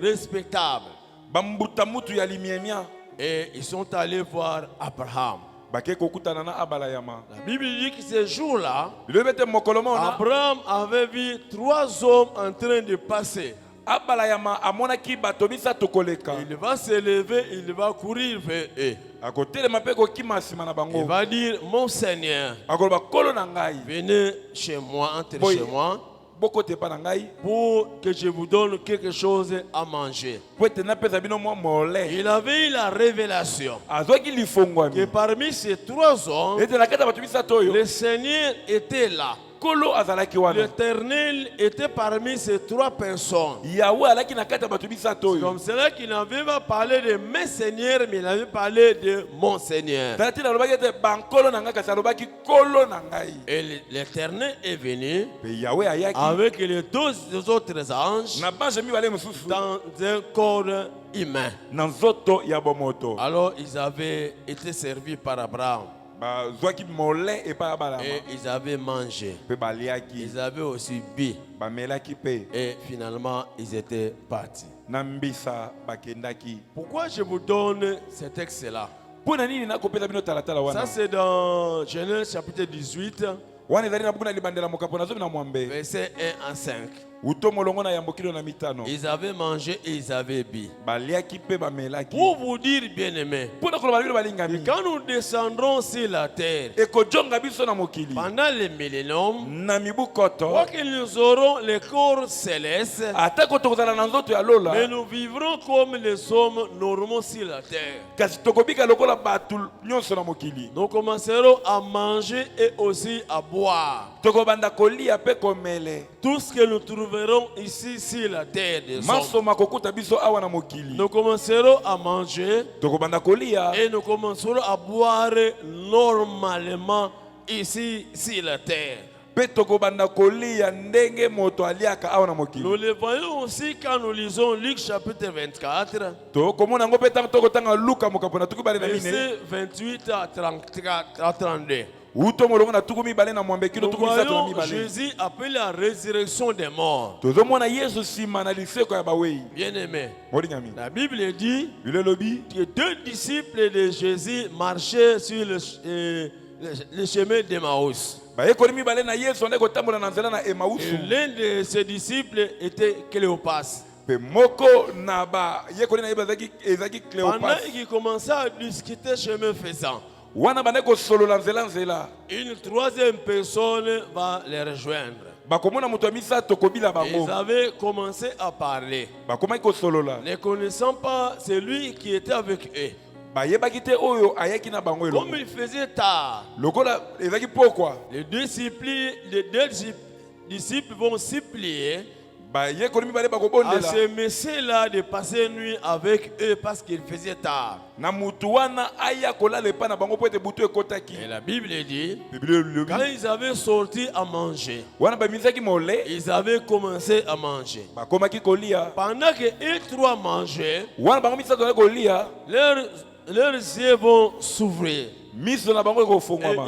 respectables. Bambuta mutu ya limiemia. Et ils sont allés voir Abraham. Bake kokutana na abalayama. La Bible dit que ce jour-là, Bilobete mokolo mona. Abraham avait vu 3 hommes en train de passer. Abalayama amonaki bato misato koleka. Il va se lever, il va courir vers eux. Akotelema pe kokima nsima na Il bango. va dire, mon Seigneur, Akoloba kolo na ngai. venez chez moi, entrez Boy. chez moi, Boko te pa na ngai. pour que je vous donne quelque chose à manger. Po ete napesa bino mwa mole. Il avait eu la révélation Azwaki que lifongwami. parmi ces 3 hommes, Ete na kati ya bato misato oyo. le Seigneur était là. Kolo azalaki wana. L'Éternel était parmi ces 3 personnes. Yahweh alaki na kati ya bato misato C'est oyo. comme cela qu'il n'avait pas parlé de mes seigneurs, mais il avait parlé de mon Seigneur. Tati alobaki ete bankolo na ngai kasi alobaki kolo na ngai. Et l'Éternel est venu Pe Yahweh ayaki avec les 2 autres anges na bange mibale mosusu dans un corps humain. na nzoto ya bomoto. Alors ils avaient été servis par Abraham Bazwaki mole epai ya balama. et ils avaient mangé. Pe baliaki. Ils avaient aussi bu Bamelaki pe. et finalement ils étaient partis. Na mbisa bakendaki. Pourquoi je vous donne ce texte-là? Mpona nini nakopesa bino talatala Ça wana? c'est dans Genèse chapitre 18, Wana ezali na buku na libandela mokapo na zomi na mwambe. versets 1 à 5. Uto molongo na yambo kilo na mitano. Ils avaient mangé et ils avaient bu. Baliaki pe bamelaki. Pour vous dire, bien-aimés, Mpona koloba bino balingami. quand nous descendrons sur la terre Ekojonga biso na mokili. pendant le millénium, Na mibu koto. quoi que nous aurons le corps céleste, Atako tokozala na nzoto ya lola. mais nous vivrons comme les hommes normaux sur la terre. Kasi tokobika lokola bato nyonso na mokili. Nous commencerons à manger et aussi à boire. Tokobanda kolia pe komele. Tout ce que nous trouverons ici sur la terre des hommes. Masoma kokuta biso awa na mokili. Nous commencerons à manger Tokobanda kolia. et nous commencerons à boire normalement ici sur la terre. Pe tokobanda kolia ndenge moto aliaka awa na mokili. Nous le voyons aussi quand nous lisons Luc chapitre 24, Tokomona ngo pe tango tokotanga Luka mokapo na tuku bale na mine. versets 28 à 34 à 32. Uto molongo na tuku mibale na mwambe kilo Nous tuku misato na voyons mibale. Jésus appelé la résurrection des morts. Tozomona Yesu sima na liseko ya bawei. Bien-aimé, Molingami. la Bible dit Bilelobi. que 2 disciples de Jésus marchaient sur le chemin d'Emmaüs. Bayekoli mibale na Yesu ndeko tambola na nzela na Et Emausu. l'un de ces disciples était Cléopas. Pe moko na ba yekoli na yeba ezaki Pendant Cléopas. qu'ils commençaient à discuter chemin faisant, Wana bandeko solola nzela. une 3e personne va les rejoindre. Bakomona moto ya misato kobila bango. Ils avaient commencé à parler, Bakomaki kosolola. ne connaissant pas celui qui était avec eux. Bayebaki te oyo ayaki na bango elongo. Comme il faisait tard, Lokola ezaki pokwa. les deux disciples vont supplier Bayekoli mibale à bakobondela. ce monsieur-là de passer une nuit avec eux parce qu'il faisait tard. Na mutu wana aya kolala epa na bango po ete butu ekotaki. Et la Bible dit, Bible quand lobi. ils avaient sorti à manger, Wana bamisaki mole. ils avaient commencé à manger. Bakomaki kolia. Pendant que eux 3 mangeaient, Wana bango misato na kolia. leurs yeux vont s'ouvrir. Miso na bango Et ekofungwama.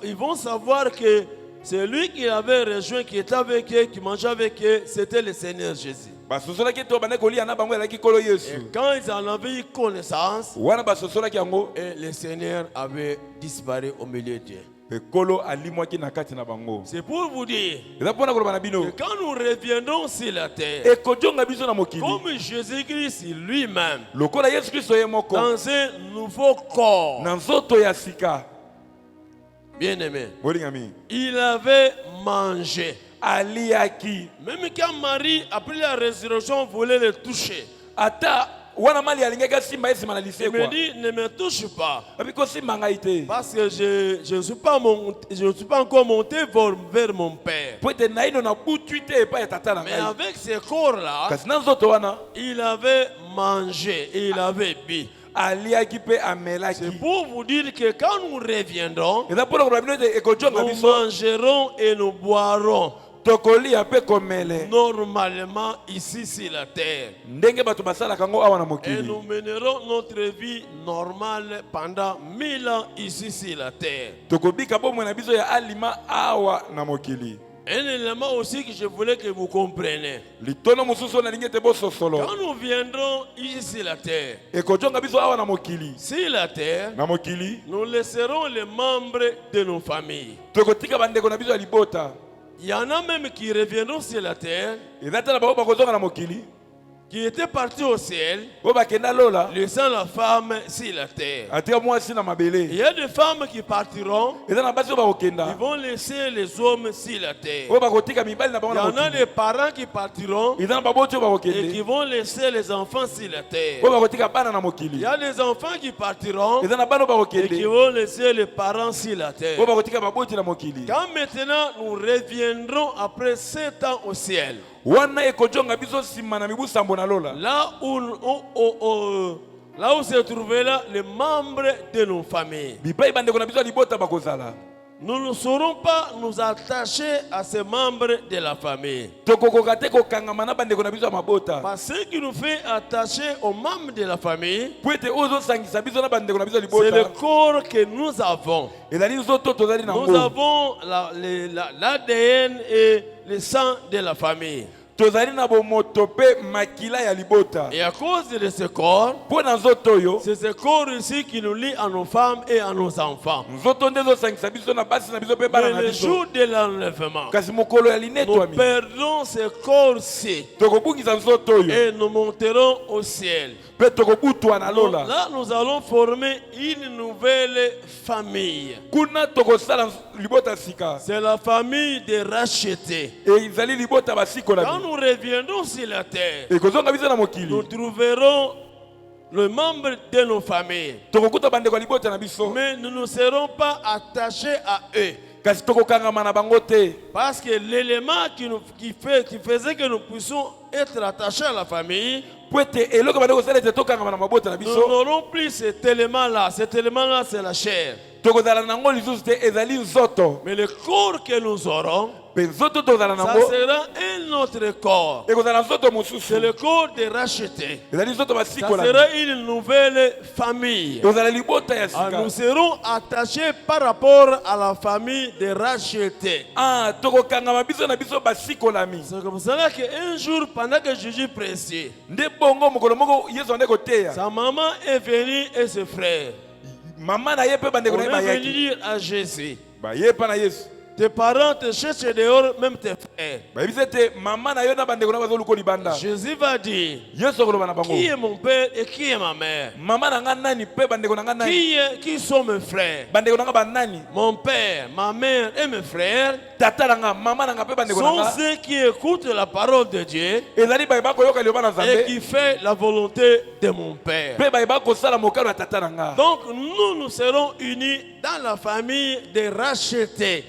ils vont savoir que celui qui avait rejoint, qui était avec eux, qui mangeait avec eux, c'était le Seigneur Jésus. Basosolaki to bande kolia na bango elaki kolo Et Yesu. quand ils en avaient eu connaissance, Wana basosolaki yango. et le Seigneur avait disparu au milieu d'eux. Pe kolo alimwaki na kati na bango. C'est pour vous dire Eza mpona koloba na bino. que quand nous reviendrons sur la terre, Ekojonga biso na mokili. comme Jésus-Christ lui-même, Lokola Yesu Kristo ye moko. dans un nouveau corps, Na nzoto ya sika. Bien-aimé, bolingami il avait mangé. aliaki Même quand Marie, après la résurrection, voulait le toucher, ata wana mali alingaki asimba ye nsima na lise il me kwa dit, ne me touche pas. abi kosimba ngai te Parce que je ne suis pas encore monté vers mon père. po ete naino na butwi te epai ya tata na Mais ngai avec ce corps-là, kasi na nzoto wana il avait mangé et il avait bu. aliaki mpe amelaki C'est pour vous dire que quand nous reviendrons, eza mpona koloba bino ete ekojonga nous biso mangerons et nous boirons tokolia mpe komele normalement ici sur la terre. ndenge bato basalaka yango awa na Et mokili nous mènerons notre vie normale pendant 1000 ans ici sur la terre. tokobika bomoi na biso ya alima awa na mokili Un élément aussi que je voulais que vous compreniez. litono mosusu oyo nalingi ete bososolo Quand nous viendrons ici sur la terre, ekojonga biso awa na mokili sur la terre, na mokili nous laisserons les membres de nos familles. tokotika bandeko na biso ya libota Il y en a même qui reviendront sur la terre, eza te na bango bakozonga na mokili qui étaient partis au ciel, oyo bakenda lola laissant la femme sur la terre. atika mwasi na Il mabele y a des femmes qui partiront, eza na basi oyo ils bakokenda vont laisser les hommes sur la terre. oyo bakotika mibali na bango Il y na en a mokili des parents qui partiront eza na baboti oyo et qui bakokende vont laisser les enfants sur la terre. oyo bakotika bana na Il mokili y a des enfants qui partiront eza na bana oyo et qui bakokende vont laisser les parents sur la terre. oyo bakotika baboti na mokili Quand maintenant nous reviendrons après 7 ans au ciel, wana ekojonga biso nsima na mibu sambo na lola là où se trouvaient là les membres de nos familles, bipai bandeko na biso ya libota bakozala nous ne saurons pas nous attacher à ces membres de la famille. tokokoka te kokangama na bandeko na biso ya mabota Parce que ce qui nous fait attacher aux membres de la famille, po ete oyo ozosangisa biso na bandeko na biso ya c'est le libota corps que nous avons. ezali nzoto tozali Nous nango avons l'ADN et le sang de la famille. tozali na bomoto mpe makila ya libota Et à cause de ce corps, mpo na nzoto oyo c'est ce corps ici qui nous lie à nos femmes et à nos enfants. nzoto nde ezosangisa biso na basi na biso mpe bana Mais na le biso jour de l'enlèvement, kasi mokolo ya nous linetwami perdons ce corps-ci tokobungisa nzoto oyo et nous monterons au ciel. mpe tokobutwa na Donc, lola là, nous allons former une nouvelle famille. kuna tokosala libota sika C'est la famille des rachetés. ezali libota basikola Quand nous reviendrons sur la terre, ekozonga biso na mokili nous trouverons le membre de nos familles. tokokuta bandeko ya libota na biso Mais nous ne serons pas attachés à eux. kasi tokokangama na bango te Parce que l'élément qui faisait que nous puissions être attachés à la famille, po ete eloko bande kosala ete tokangama na mabota na nous biso n'aurons plus cet élément-là. Cet élément-là, c'est la chair. tokozala nango lisusu te ezali nzoto Mais le corps que nous aurons, mpe nzoto tozala ça nango sera un autre corps. ekozala nzoto C'est mosusu le corps des rachetés. ezali nzoto Ça basikola sera une nouvelle famille. ekozala libota ya Ah, nous sika serons attachés par rapport à la famille des rachetés. tokokangama biso na biso basikolami C'est comme cela qu'un jour, pendant que Jésus prêchait, nde bongo mokolo moko yesu ande koteya sa maman est venue et ses frères. mama na ye mpe On bandeko na ye est venu bayaki dire à Jésus, baye mpa na yesu tes parents te cherchent dehors, même tes frères. bayebisi ete mama na yo na bandeko na yo bazoluka libanda Jésus va dire, yesu akoloba na bango qui est mon père et qui est ma mère? mama na nga nani mpe bandeko na nga nani Qui sont mes frères? bandeko na nga banani Mon père, ma mère et mes frères tata na nga mama na nga mpe bandeko na sont nga ceux qui écoutent la parole de Dieu ezali bayeba koyoka liloba na et nzambe qui font la volonté de mon père. mpe bayeba kosala mokalo ya tata na nga Donc nous serons unis dans la famille des rachetés.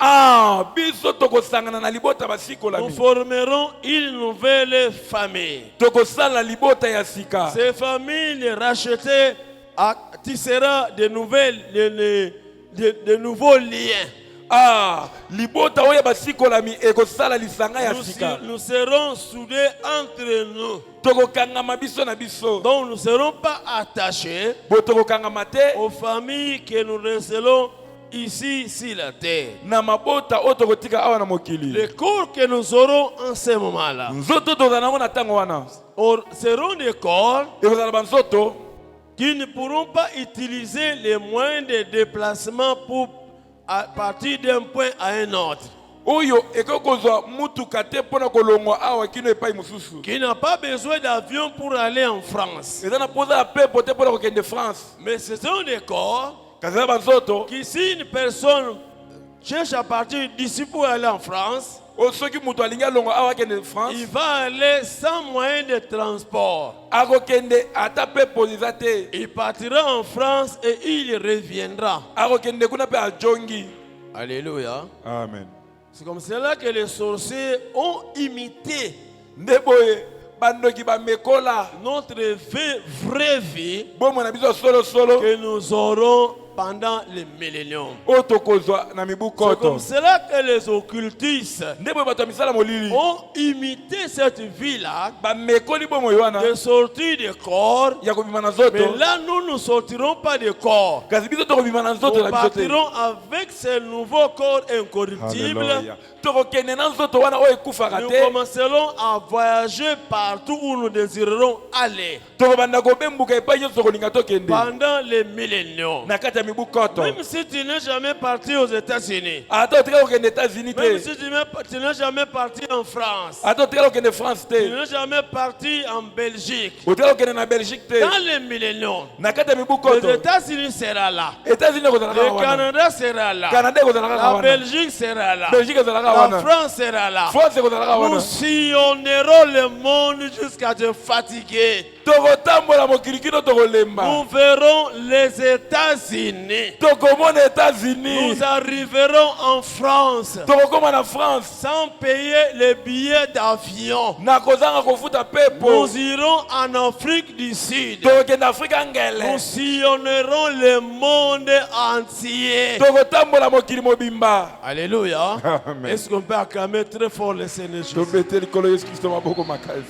biso tokosangana na libota Nous basikolami formerons une nouvelle famille. tokosala libota ya sika Ces familles rachetées tissera de nouveaux liens. libota oyo basikolami ekosala lisanga ya sika Nous serons soudés entre nous. tokokangama biso na biso Donc nous ne serons pas attachés bo tokokangama te aux familles que nous recelons ici sur la terre. na mabota oyo tokotika awa na mokili Les corps que nous aurons en ce moment-là nzoto tozala nango na ntango wana seront des corps ekozala banzoto qui ne pourront pas utiliser les moyens de déplacement pour partir d'un point à un autre. oyo ekoki kozwa mutuka te mpo na kolongwa awa kino epai mosusu Qui n'a pas besoin d'avion pour aller en France. eza na mpoza ya mpepo te mpo na kokende france Mais ce sont des corps kasi eza banzoto qui, si une personne cherche à partir d'ici pour aller en France, O soki mutu alingi alongo awa kende France. il va aller sans moyen de transport. Akokende ata pe poliza te. Il partira en France et il reviendra. Akokende kuna pe ajongi. Alléluia. Amen. C'est comme cela que les sorciers ont imité Ndeboye bandoki ba mekola. notre vraie vie Bomo na biso solo solo. que nous aurons pendant les milléniums. Otokozwa na mibu C'est comme koto. cela que les occultistes Ndeboye bato misala molili. ont imité cette vie-là Ba mekoli bomo yoana. de sortir des corps. Ya kobima na Mais zoto. là, nous ne sortirons pas des corps. Kasi biso tokobima na zoto Nous na biso te. partirons avec ces nouveaux corps incorruptibles. Alléluia. Tokokende na zoto wana oyo ekufaka Nous te. commencerons à voyager partout où nous désirerons aller Tokobanda kobembuka epai nyonso tokolinga tokende. pendant les milléniums. Na kati ya mibu koto. Même si tu n'es jamais parti aux États-Unis, Ata otika kokende États-Unis même te. si tu n'es jamais parti en France, Ata otika kokende France tu te. n'es jamais parti en Belgique, Otika kokende na Belgique te. dans les milléniums, Na kati ya mibu les koto. États-Unis sera là, États-Unis ekozalaka le wana. Canada sera là, Canada ekozalaka la wana. Belgique sera là, Belgique ezalaka la wana. France sera là. France ekozalaka Nous wana. sillonnerons le monde jusqu'à te fatiguer. Tokotambola mokili kino tokolemba. Nous verrons les États-Unis. Tokomona États-Unis. Nous arriverons en France Tokokoma na France. sans payer les billets d'avion. Na kozanga kofuta pepo. Nous irons en Afrique du Sud. Tokokende Afrika Nous ngele. sillonnerons le monde entier. Tokotambola mokili mobimba. Alléluia. Amen. Est-ce qu'on peut acclamer très fort le Seigneur Jésus? Tobete likolo Yesu Kristo maboko makasi.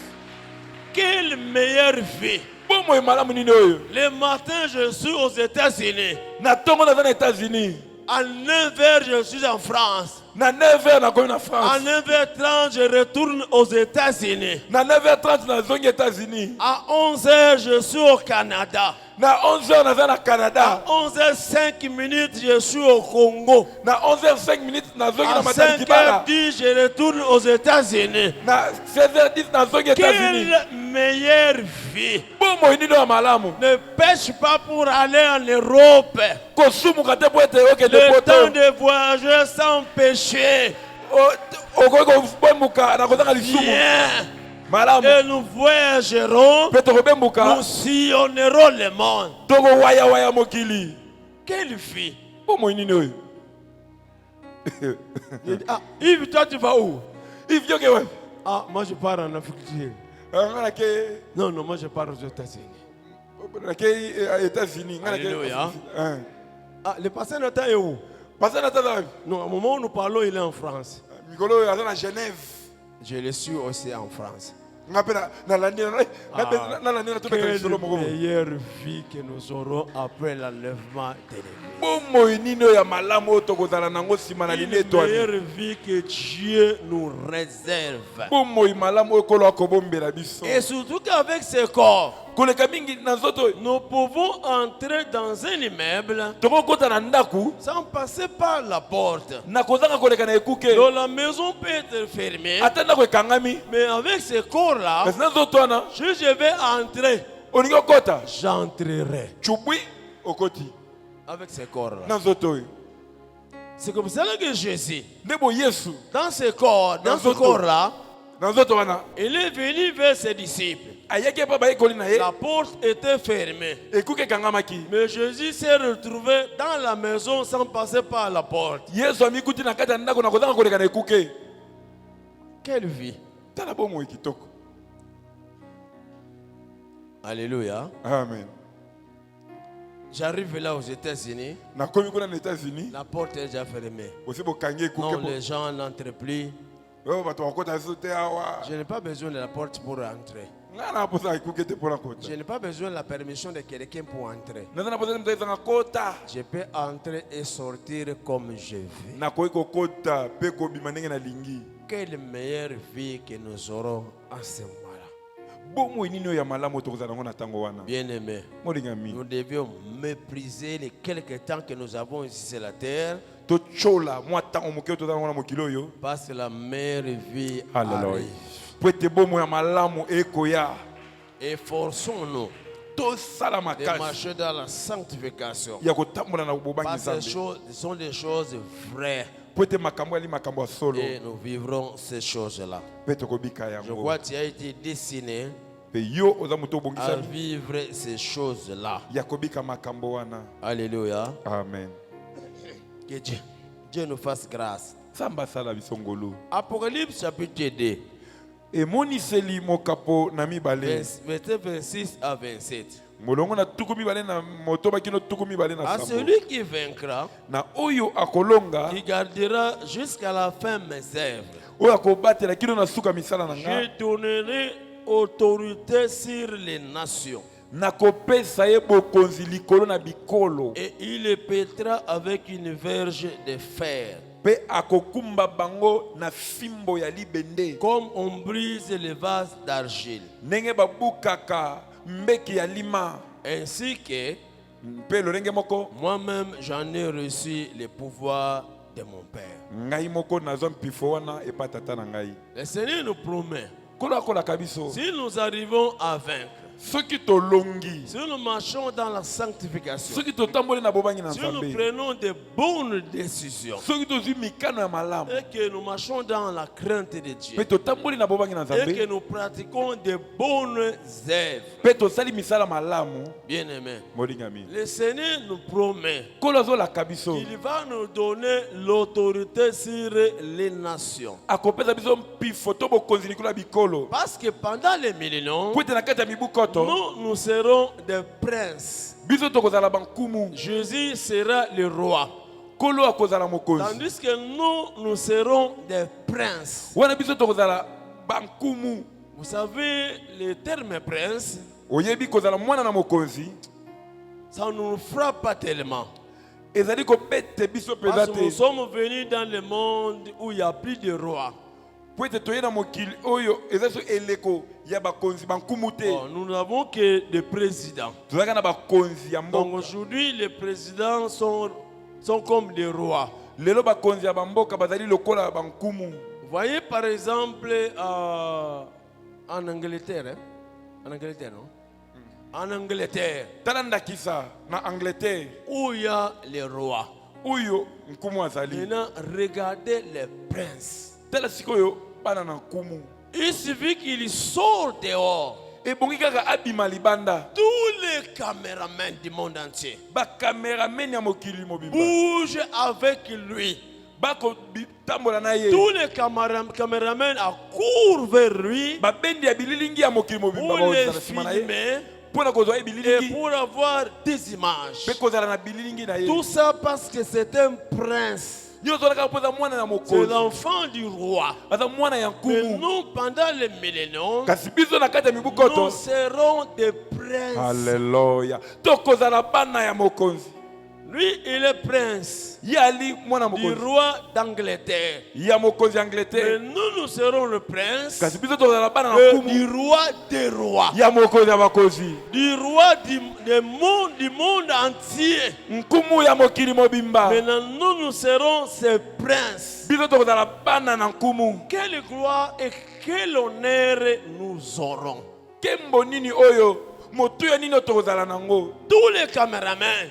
Quelle meilleure vie. Bomo malamu nini oyo? Le matin, je suis aux États-Unis. Na tongo naza na États-Unis. À 9h, je suis en France. Na 9h nakomi na À France. 9h30, je retourne aux États-Unis. Na 9h30 nazongi États-Unis. À 11h, je suis au Canada. Na 11h naza na À Canada. 11h05, je suis au Congo. Na 11h05 nazongi na À matadi kibala. 5h10, je retourne aux États-Unis. Na 16h10 nazongi États-Unis. Quelle meilleure vie. Bomo nini oyo malamu? Ne pêche pas pour aller en Europe. Kosumuka te po ete okende Le temps poto. de voyager sans péché. Okoki kobembuka na kozanga lisumu. Viens. Malamu. Et nous voyagerons. Pe tokobembuka. Nous sillonnerons le monde. Tokowayawaya mokili. Quelle vie. Bomo nini oyo? Ah, Yves, toi tu vas où? If yoke we. Ah, moi je pars en Afrique du Sud. Ngana ke Non, non, moi je pars aux États-Unis. na ke États-Unis. Ngana ke. Alléluia. Ah, le pasteur Nathan est où? Pasa na tata. Non, au moment où nous parlons, il est en France. Mikolo oyo aza na Genève. Je le suis aussi en France. Ngape na landi na landi na tuna Quelle solo moko. meilleure vie que nous aurons après l'enlèvement de l'Église. Bomo nini oyo ya malamu oyo tokozala nango nsima na Une lini étoile. meilleure vie que Dieu nous réserve. Bomo malamu oyo kolo akobombela biso. Et surtout qu'avec ce corps, Koleka mingi na nzoto oyo. nous pouvons entrer dans un immeuble Tokokota na ndaku sans passer par la porte. na kozanga koleka na ekuke. Donc la maison peut être fermée, Ata ndako ekangami. mais avec ce corps-là, Kasi na nzoto wana si je vais entrer, olingi okota. j'entrerai Chubwi okoti avec ce corps-là. na nzoto oyo. C'est comme ça que Jésus, Ndebo Yesu dans ce corps, dans ce Dans ce corps-là, na nzoto wana il est venu vers ses disciples. ayaki epa bayekoli na ye. La porte était fermée. Ekuke ekangamaki. Mais Jésus s'est retrouvé dans la maison sans passer par la porte. Yesu amikuti na kati ya ndako na kozanga koleka na ekuke. Quelle vie. Tala bomoi kitoko. Alléluia. Amen. J'arrive là aux États-Unis, Nakomi kuna na États-Unis. la porte est déjà fermée. Osi bokangi ekuke Non, po. les gens n'entrent plus. Oyo bato bakota so te awa. Je n'ai pas besoin de la porte pour entrer. Nga na posa ekuke te pona kota. Je n'ai pas besoin de la permission de quelqu'un pour entrer. Naza na posa mtu ezanga kota. Je peux entrer et sortir comme je veux. Nakoki kokota pe kobima ndenge na lingi. Quelle meilleure vie que nous aurons en ce moment-là. Bomoi nini oyo ya malamu tokozala nango na tango wana. Bien-aimés, Molingami. nous devions mépriser les quelques temps que nous avons ici sur la terre, Tochola mwa tango moke oyo tozala nango na mokili oyo. parce que la meilleure vie Alléluia. arrive. Po ete bomoi ya malamu ekoya. Efforçons-nous Tosala de makasi marcher dans la sanctification. ya kotambola na bobangi Parce que ces Nzambe. choses sont des choses vraies. Et nous vivrons ces choses-là. Je crois que tu as été destiné à vivre ces choses-là. Alléluia. Amen. Que Dieu nous fasse grâce. Apocalypse chapitre 2. Verset 26 à 27. À celui qui vaincra, qui gardera jusqu'à la fin mes œuvres, je donnerai autorité sur les nations. Et il les pètera avec une verge de fer. Comme on brise les vases d'argile. Ainsi que moi-même j'en ai reçu le pouvoir de mon Père. Le Seigneur nous promet, si nous arrivons à vaincre, si nous marchons dans la sanctification, si nous prenons de bonnes décisions et que nous marchons dans la crainte de Dieu et que nous pratiquons de bonnes œuvres, bien aimé, le Seigneur nous promet qu'il va nous donner l'autorité sur les nations. Parce que pendant les millénaires, nous serons des princes. Jésus sera le roi. Tandis que nous serons des princes. Vous savez, le terme prince, ça ne nous frappe pas tellement. Parce que nous sommes venus dans le monde où il n'y a plus de rois. Nous n'avons que des présidents. Donc aujourd'hui, les présidents sont comme des rois. Vous voyez par exemple en Angleterre, hein? En Angleterre, non? En Angleterre, où il y a les rois. Maintenant, regardez les princes. Il suffit qu'il sorte dehors. Tous les caméramans du monde entier bougent avec lui. Tous les caméramans accourent vers lui pour les filmer et pour avoir des images. Tout ça parce que c'est un prince. C'est l'enfant du roi. Mais nous, pendant les millénaires, nous serons des princes. Alléluia. Lui, il est prince du roi d'Angleterre. Mais nous serons le prince du roi des rois. Du roi du monde entier. Maintenant, nous serons ces princes. Quelle gloire et quel honneur nous aurons. Tous les caméramans,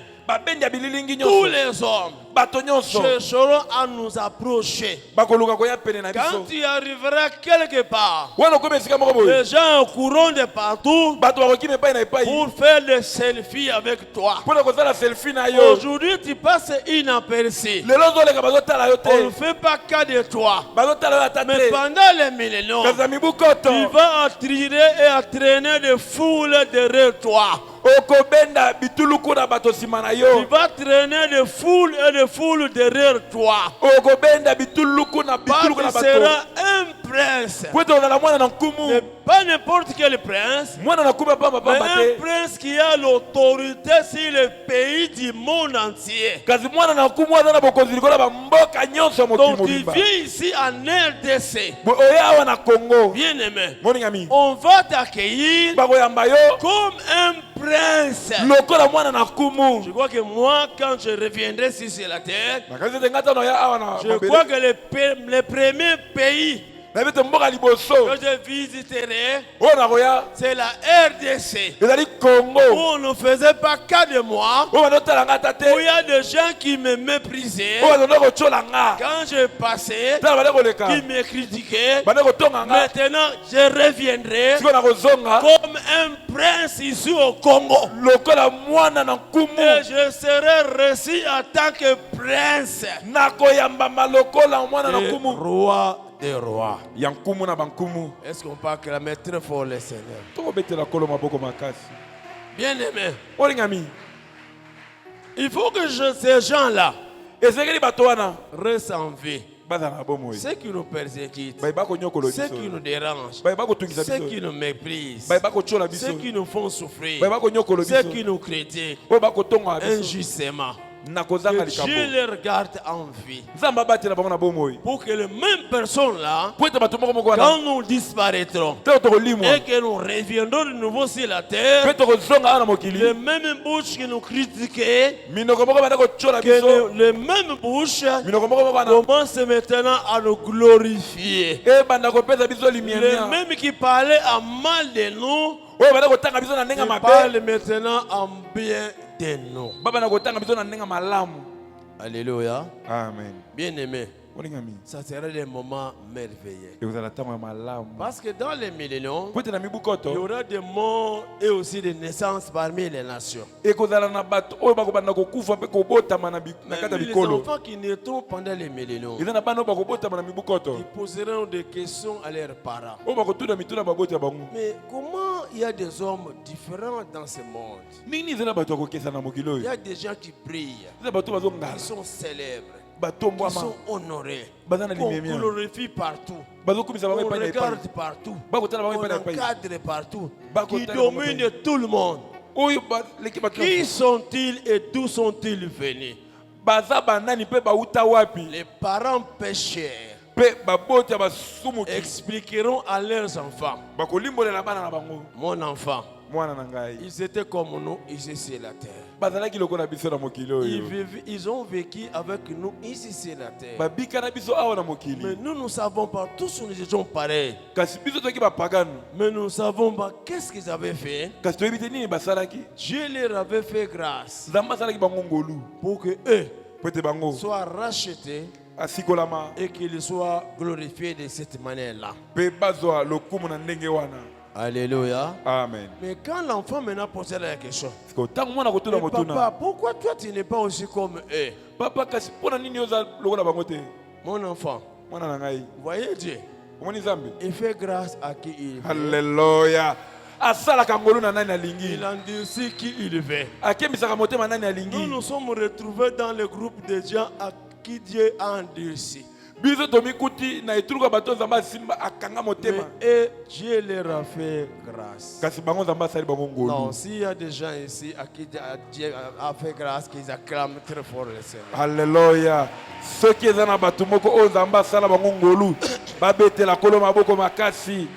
tous les hommes chercheront à nous approcher. Quand tu arriveras quelque part, les gens courront de partout pour faire des selfies avec toi. Aujourd'hui, tu passes inaperçu. On ne fait pas cas de toi. Mais pendant les millénaires, tu vas attirer et entraîner des foules derrière toi. Tu vas traîner des foules et des foules derrière toi. Tu seras un prince. Mais pas n'importe quel prince, mais un prince qui a l'autorité sur le pays du monde entier. Donc il vient ici en RDC. Bien aimé, on va t'accueillir comme un prince. Je crois que moi, quand je reviendrai sur la terre, je crois que les premiers pays na bete mboka liboso que je visiterai, oyo nakoya c'est la RDC. ezali Congo On ne faisait pas cas de moi. oyo bandotala nga ata te Où il y a des gens qui me méprisaient. oyo banda kotyola nga Quand je passais, tala bande koleka qui me critiquaient. bande kotonga nga Maintenant, je reviendrai sikoyo nakozonga comme un prince ici au Congo. lokola mwana na Et nkumu je serai reçu en tant que prince nakoyambama lokola mwana na et nkumu roi des rois. ya nkumu na bankumu Est-ce qu'on peut acclamer très fort le Seigneur? tokobetela kolo maboko makasi Bien-aimé, olingami il faut que ces gens-là ezekeli bato wana restent en vie. bazala na bomoi Ceux qui nous persécutent, bayeba konyokola ceux biso qui nous dérangent, bayeba kotungisa ceux biso qui nous méprisent, bayeba kotyola biso ceux qui nous font souffrir, bayeba konyokola ceux biso qui nous critiquent oyo bakotonga biso injustement. na kozanga Que likambo Dieu les garde en vie. nzambe abatela bango na bomoi Pour que les mêmes personnes-là, po ete bato moko moko quand wana nous disparaîtrons te tokolimwa et que nous reviendrons de nouveau sur la terre, mpe tokozonga awa na les mokili mêmes bouches qui nous critiquaient, minoko moko banda kotyola que biso les mêmes bouches minoko moko moko wana commencent maintenant à nous glorifier. ebanda kopesa biso Les limiemia mêmes qui parlaient en mal de nous, oyo banda kotanga biso na ndenge ya mabe parlent maintenant en bien de nous. babanda kotanga biso na ndenge ya malamu Alléluia. amen Bien-aimés, olingami ça sera des moments merveilleux. ekozala ntango ya malamu Parce que dans les milléniums, po ete na mibu koto il y aura des morts et aussi des naissances parmi les nations. ekozala na bato oyo bakobanda kokufa mpe kobotama na Mais kati ya les bikolo enfants qui naîtront pendant les milléniums, eza na bana oyo bakobotama na mibu koto ils poseront des questions à leurs parents. oyo bakotuna mituna baboti ya bango Mais comment il y a des hommes différents dans ce monde? nini eza na bato ya kokesa na mokili Il y oyo a des gens qui brillent, eza bato oyo bazongala qui sont célèbres, qui batombwama sont honorés, baza na qu'on limemia glorifie partout, bazokumisa bango qu'on epai na epai regarde partout, bakotala bango qu'on epai na epai encadre partout, qui bakotala bango domine epai. tout le monde. oyo baleki bato Qui sont-ils et d'où sont-ils venus? baza banani mpe bauta wapi Les parents pécheurs mpe baboti ya basumuki expliqueront à leurs enfants: bakolimbolela bana na bango mon enfant, mwana na ngai ils étaient comme nous ici sur la terre. bazalaki lokola biso na mokili oyo Ils ont vécu avec nous ici sur la terre. babika na biso awa na Mais mokili nous ne savons pas, tous nous étions pareils. kasi biso toki bapagano Mais nous ne savons pas qu'est-ce qu'ils avaient fait. kasi toyebi te nini basalaki Dieu leur avait fait grâce nzambe asalaki bango ngolu pour que eux po ete bango soient rachetés asikolama et qu'ils soient glorifiés de cette manière-là. mpe bazwa lokumu na ndenge wana Alléluia. amen Mais quand l'enfant maintenant posait la question: siko ntango mwana kotuna mais motuna papa, pourquoi toi tu n'es pas aussi comme eux? papa kasi mpona nini oza lokola bango te Mon enfant, mwana na ngai voyez Dieu, omoni nzambe il fait grâce à qui il veut. halleluya asalaka ngolu na nani alingi Il endurcit qui il veut. akemisaka motema nani Nous alingi nous sommes retrouvés dans le groupe de gens à qui Dieu a endurci. biso tomikuti na etuluka bato nzambe asimba akanga motema Et Dieu leur a fait grâce. kasi bango nzambe asali bango Non, ngolu s'il y a des gens ici à qui Dieu a fait grâce, qu'ils acclament très fort le Seigneur. halleluya soki eza na bato moko oyo nzambe asala bango ngolu babetela kolo maboko makasi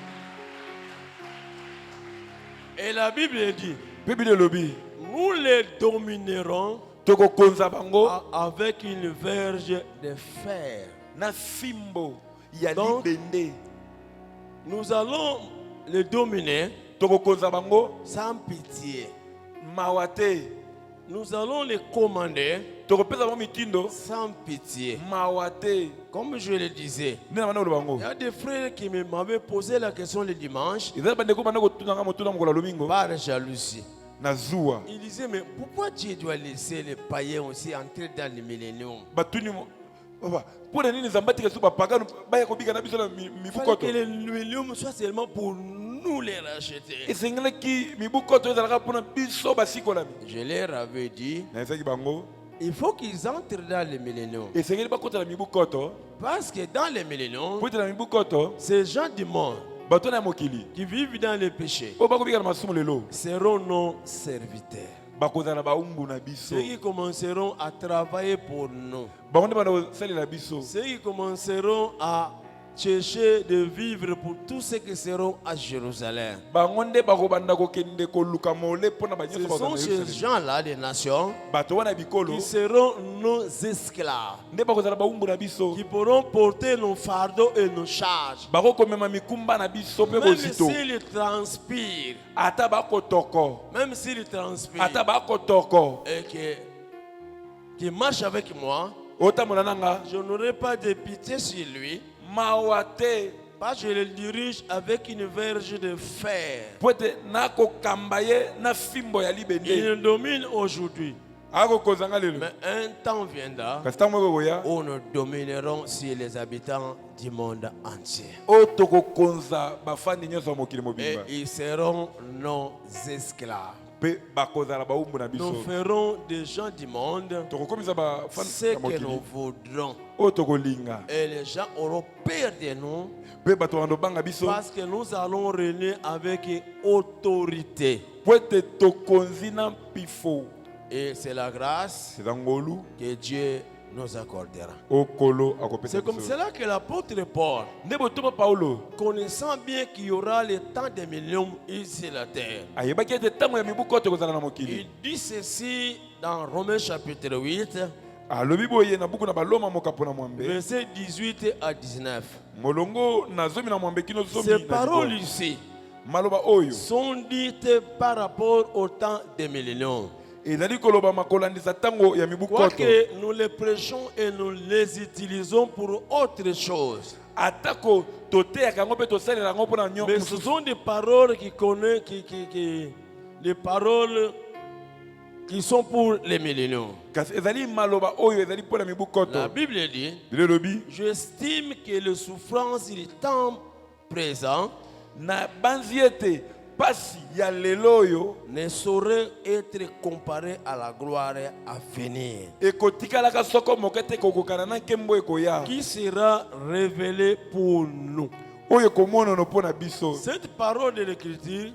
Et la Bible dit: mpe bino elobi nous les dominerons tokokonza bango avec une verge de fer. na fimbo ya Donc, libende Nous allons les dominer tokokonza bango sans pitié. mawa te Nous allons les commander tokopesa bango mitindo sans pitié. mawa te Comme je le disais, nde na bana olo bango il y a des frères qui m'avaient posé la question le dimanche eza bandeko banda kotunanga motuna mokolo ya lomingo par jalousie. na zuwa Il disait: mais pourquoi Dieu doit laisser les païens aussi entrer dans le millénium? batuni papa mpona nini nzambe atika biso bapagano baya kobika na biso na Il fallait mibukoto que le millénium soit seulement pour nous les racheter. esengelaki mibukoto ezalaka mpona biso basikolami Je leur avais dit: nayesaki bango il faut qu'ils entrent dans le millénium. esengeli bakota na mibukoto Parce que dans le millénium, po ete na mibukoto ces gens du monde bato na ya mokili qui vivent dans le péché oyo bakobika na masumu lelo seront nos serviteurs. bakozala baumbu na biso Ceux qui commenceront à travailler pour nous. bango nde bana kosalela biso Ceux qui commenceront à chercher de vivre pour tous ceux qui seront à Jérusalem. bangonde bakobanda kokende koluka mole pona Ce banyeso sont ces gens-là des nations bato wana bikolo qui seront nos esclaves, nde bakozala baumbu na biso qui pourront porter nos fardeaux et nos charges. bakokomema mikumba na biso mpe Même bozito s'ils transpirent, ata bakotoko même s'ils transpirent, ata bakotoko et qui marchent avec moi, otambola nanga je n'aurai pas de pitié sur lui, mawa te parce que je le dirige avec une verge de fer. po ete nakokamba ye na fimbo ya libende Il domine aujourd'hui. akokozanga lelo Mais un temps viendra kasi ntango ekokoya où nous dominerons sur les habitants du monde entier. oyo tokokonza bafandi nyonso ya mokili Et mobimba ils seront nos esclaves. mpe bakozala baumbu na biso Nous ferons des gens du monde tokokomisa bafandi ce ya que mokili nous voudrons. oyo tokolinga Et les gens auront peur de nous mpe bato bakobanga biso parce que nous allons régner avec autorité. po ete tokonzi na mpifo Et c'est la grâce eza ngolu que Dieu nous accordera. okolo akopesa C'est comme biso cela que l'apôtre Paul, nde botoba paulo connaissant bien qu'il y aura le temps des millions ici sur la terre, ayebaki ete ntango ya mibuka oyo tokozala na mokili il dit ceci dans Romains chapitre 8, alobi boye na buku na baloma mokapo na mwambe versets 18 à 19. molongo na zomi na mwambe kino zomi Ces na paroles libwa. ici maloba oyo sont dites par rapport au temps des milléniaux. ezali kolobama kolandisa ntango ya mibuka oto Quoique nous les prêchons et nous les utilisons pour autre chose. atako toteyaka yango mpe tosalela yango mpona Mais ce sont des paroles des paroles qui sont pour les milléniaux. kasi ezali maloba oyo ezali mpona mibuka La oto Bible dit, bino elobi j'estime que les souffrances du temps présent na banzi ete pasi ya lelo oyo ne sauraient être comparées à la gloire à venir, ekotikalaka soko moke te kokokana na nkembo ekoya qui sera révélée pour nous. oyo ekomonano mpo na biso Cette parole de l'Écriture,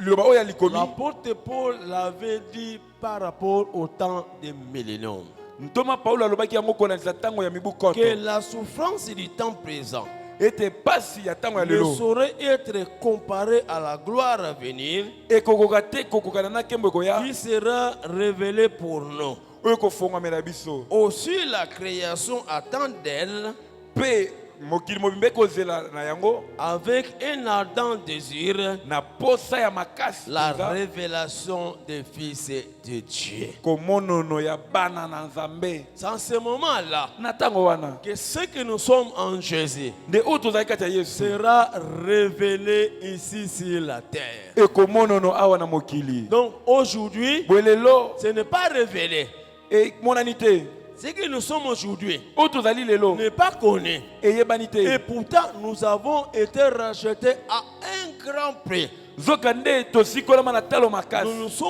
liloba oyo ya likomi l'apôtre Paul l'avait dit par rapport au temps des milléniaux. ntoma paulo alobaki yango kolandisa ntango ya mibuka oto Que la souffrance du temps présent ete pasi ya ntango ya ne lelo saurait être comparée à la gloire à venir, ekokoka te kokokana na nkembo ekoya qui sera révélée pour nous. oyo ekofongwamela biso Aussi la création attend d'elle mpe mokili mobimba ekozela na yango avec un ardent désir na posa ya makasi la penza, révélation des fils de Dieu. komonono ya bana na nzambe C'est en ce moment-là na ntango wana que ce que nous sommes en Jésus nde oyo tozali kati ya yesu sera révélé ici sur la terre. ekomonono awa na mokili Donc aujourd'hui, boye lelo ce n'est pas révélé. emonani te Ce que nous sommes aujourd'hui oyo tozali lelo n'est pas connu. eyebani te Et pourtant, nous avons été rachetés à un grand prix. zoka nde tosikolama na talo makasi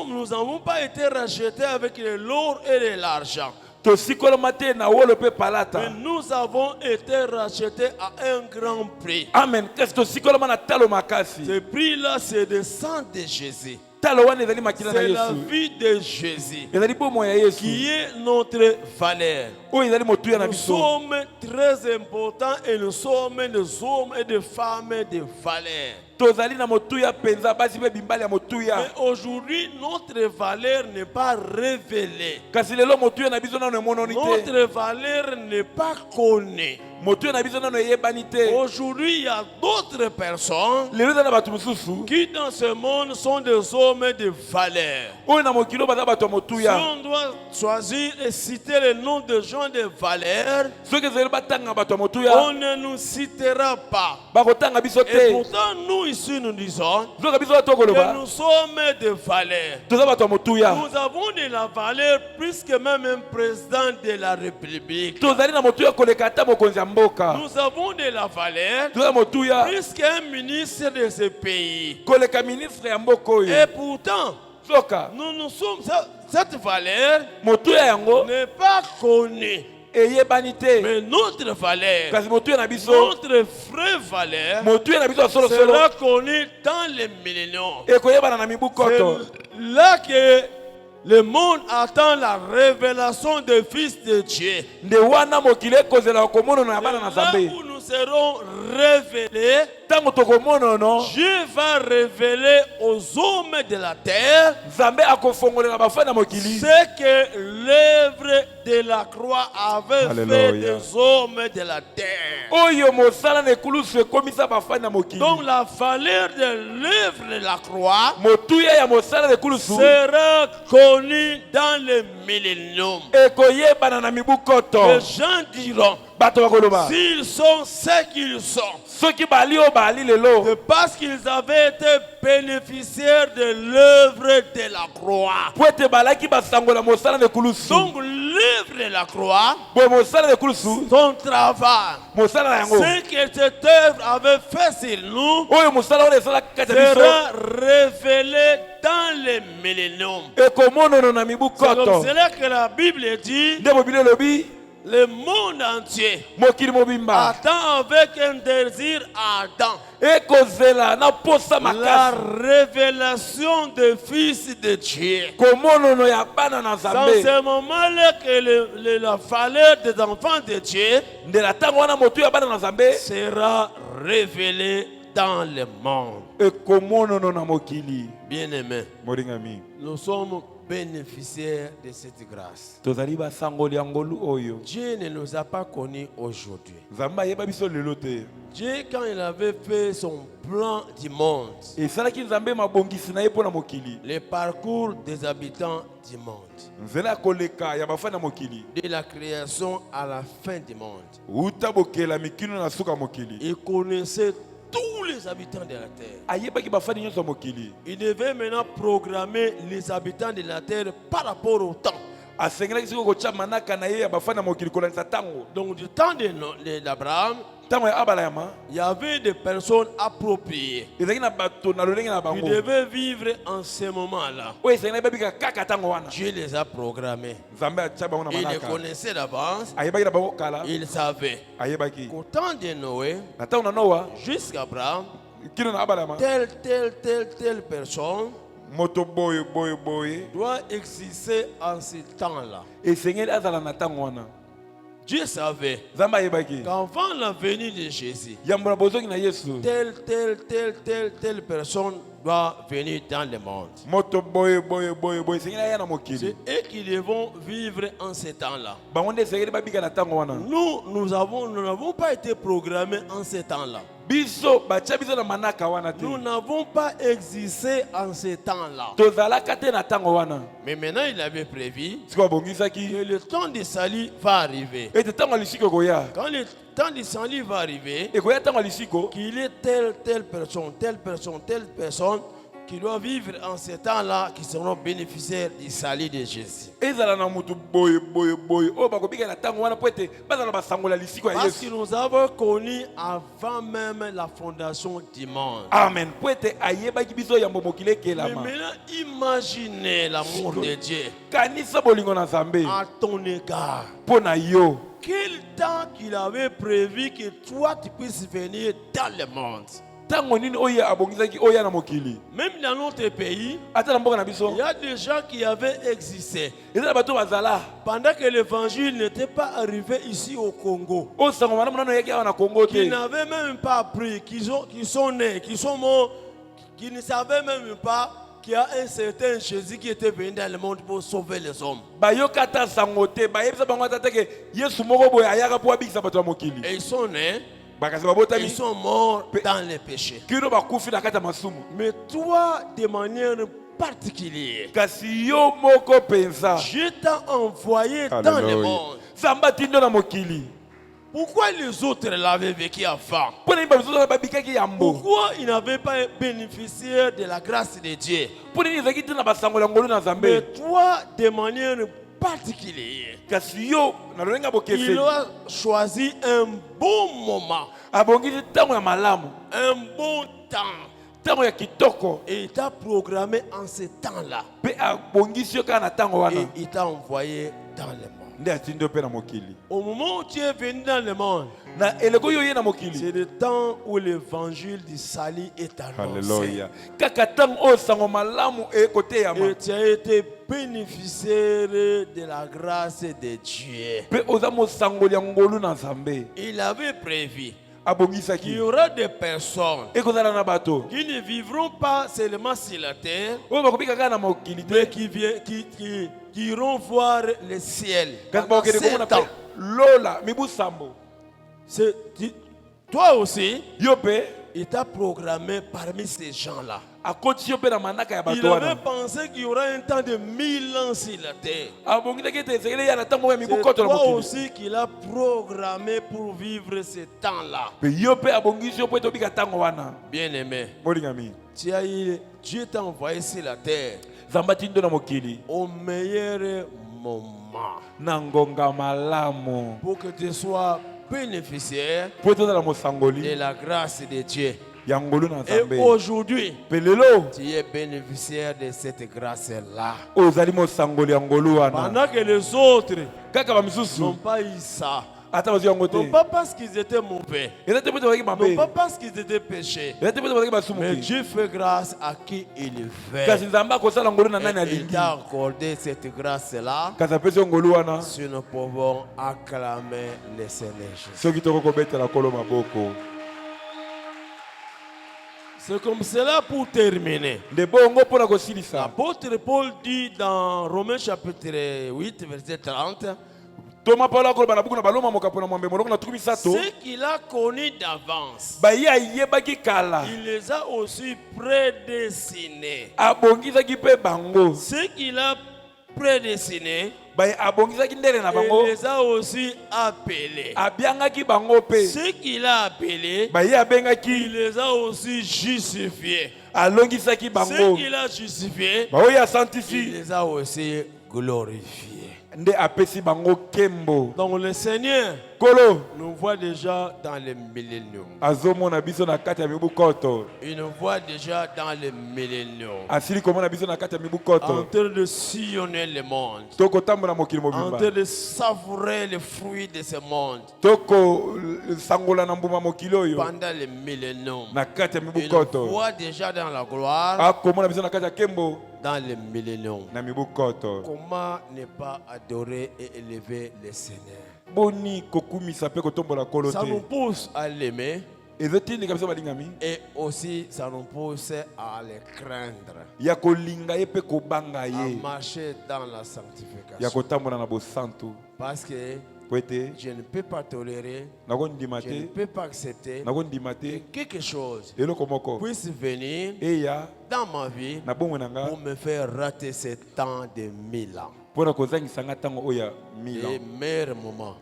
Nous n'avons pas été rachetés avec de l'or et de l'argent. tosikolama te na wolo mpe palata Mais nous avons été rachetés à un grand prix. amen kasi tosikolama na talo makasi Ce prix-là, c'est le sang de Jésus. talo wana ezali makila na C'est la yesu vie de Jésus ezali bomoi ya yesu qui est notre valeur. oyo ezali motuya na Nous biso sommes très importants et nous sommes des hommes et des femmes de valeur. tozali na motuya mpenza basi mpe bimbali ya Mais motuya aujourd'hui, notre valeur n'est pas révélée. kasi lelo motuya na biso nano emonani te Notre valeur n'est pas connue. motuya na biso nano eyebani te Aujourd'hui, il y a d'autres personnes lelo eza na bato mosusu qui dans ce monde sont des hommes de valeur. oyo na mokili oyo baza bato ya Si motuya on doit choisir et citer le nom de gens de valeur, soki ezali batanga bato ya on motuya ne nous citera pas. bakotanga biso Et te pourtant, nous ici, nous disons zoka biso oyo que tokoloba nous sommes de valeur. toza bato ya motuya Nous avons de la valeur plus que même un président de la République. tozali na motuya koleka ata mokonzi ya mboka Nous avons de la valeur toza motuya plus qu'un ministre de ce pays. koleka ministre ya mboka oyo Et pourtant, soka nous sommes, cette valeur motuya yango n'est pas connue. eyebani te Mais notre valeur, kasi motuya na biso notre vraie valeur, motuya na biso ya solosolo sera connue dans les milléniaux. ekoyebana na mibukoto C'est là que le monde attend la révélation des fils de Dieu. nde wana mokili ekozela komonana ya bana na Là nzambe où nous serons révélés, Dieu va révéler aux hommes de la terre ce que l'œuvre de la croix avait fait des hommes de la terre. Donc la valeur de l'œuvre de la croix sera connue dans le millénium. Les gens diront, s'ils sont ce qu'ils sont, c'est parce qu'ils avaient été bénéficiaires de l'œuvre de la croix. Donc l'œuvre de la croix, son travail, ce que cette œuvre avait fait sur nous, sera révélé dans le millénium. C'est comme cela que la Bible dit, le monde entier attend avec un désir ardent la révélation des fils de Dieu. Dans ce moment-là que la valeur des enfants de Dieu sera révélée dans le monde. Bien-aimés, nous sommes bénéficiaires de cette grâce. Dieu ne nous a pas connus aujourd'hui. Dieu, quand il avait fait son plan du monde, le parcours des habitants du monde, de la création à la fin du monde, il connaissait tous les habitants de la terre. Il devait maintenant programmer les habitants de la terre par rapport au temps. Donc du temps d'Abraham, il y avait des personnes appropriées qui devaient vivre en ce moment-là. Dieu les a programmés. Il les connaissait d'avance. Il savait qu'au temps de Noé, jusqu'à Abraham, telle personne doit exister en ce temps-là. Dieu savait qu'avant la venue de Jésus, telle personne doit venir dans le monde. C'est eux qui devront vivre en ce temps-là. Nous n'avons pas été programmés en ce temps-là. Nous n'avons pas existé en ce temps-là. Mais maintenant, il avait prévu que le temps du salut va arriver. Quand le temps du salut va arriver, qu'il y ait telle personne qui doit vivre en ce temps-là, qui seront bénéficiaires du salut de Jésus. Parce que nous avons connu avant même la fondation du monde. Amen. Mais maintenant, imaginez l'amour de Dieu à ton égard. Quel temps qu'il avait prévu que toi tu puisses venir dans le monde. Même dans notre pays, il y a des gens qui avaient existé pendant que l'évangile n'était pas arrivé ici au Congo, qui n'avaient même pas appris, qui sont nés, qui sont morts, qui ne savaient même pas qu'il y a un certain Jésus qui était venu dans le monde pour sauver les hommes. Et ils sont nés. Ils sont morts dans les péchés. Mais toi, de manière particulière, Dieu t'a envoyé dans le monde. Pourquoi les autres l'avaient vécu avant? Pourquoi ils n'avaient pas bénéficié de la grâce de Dieu? Mais toi, de manière particulière, il a choisi un bon moment, un bon temps, et il t'a programmé en ce temps-là, et il t'a envoyé dans le monde. Au moment où tu es venu dans le monde, c'est le temps où l'évangile du salut est annoncé. Et tu as été bénéficiaire de la grâce de Dieu. Il avait prévu qu'il y aura des personnes qui ne vivront pas seulement sur la terre, mais qui iront voir le ciel. Toi aussi, il t'a programmé parmi ces gens-là. Il avait pensé qu'il y aura un temps de 1000 ans sur la terre. C'est toi aussi qu'il a programmé pour vivre ce temps-là. Bien-aimé, Dieu t'a envoyé sur la terre au meilleur moment pour que tu sois bénéficiaire de la grâce de Dieu. Et aujourd'hui, tu es bénéficiaire de cette grâce-là. Pendant que les autres n'ont pas eu ça. Non pas parce qu'ils étaient mauvais, non pas parce qu'ils étaient péchés, mais Dieu fait grâce à qui il veut. Et il t'a accordé cette grâce-là. Si nous pouvons acclamer le Seigneur. C'est comme cela pour terminer. L'apôtre Paul dit dans Romains chapitre 8, verset 30, ce qu'il a connu d'avance, il les a aussi prédestinés. Ce qu'il a prédestiné, il les a aussi appelés. Ce qu'il a appelé, il les a aussi justifiés. Ce qu'il a justifié, il les a aussi glorifiés. Donc le Seigneur nous voit déjà dans le millénium. Il nous voit déjà dans le millénium. En train de sillonner le monde. En train de savourer les fruits de ce monde. Pendant le millénium. Il nous voit déjà dans la gloire. Dans le millénium. Comment ne pas adorer et élever le Seigneur? Ça nous pousse à l'aimer. Et aussi ça nous pousse à le craindre. À marcher dans la sanctification. Parce que je ne peux pas tolérer, je ne peux pas accepter que quelque chose puisse venir dans ma vie pour me faire rater ce temps de 1000 ans. Les meilleurs moments.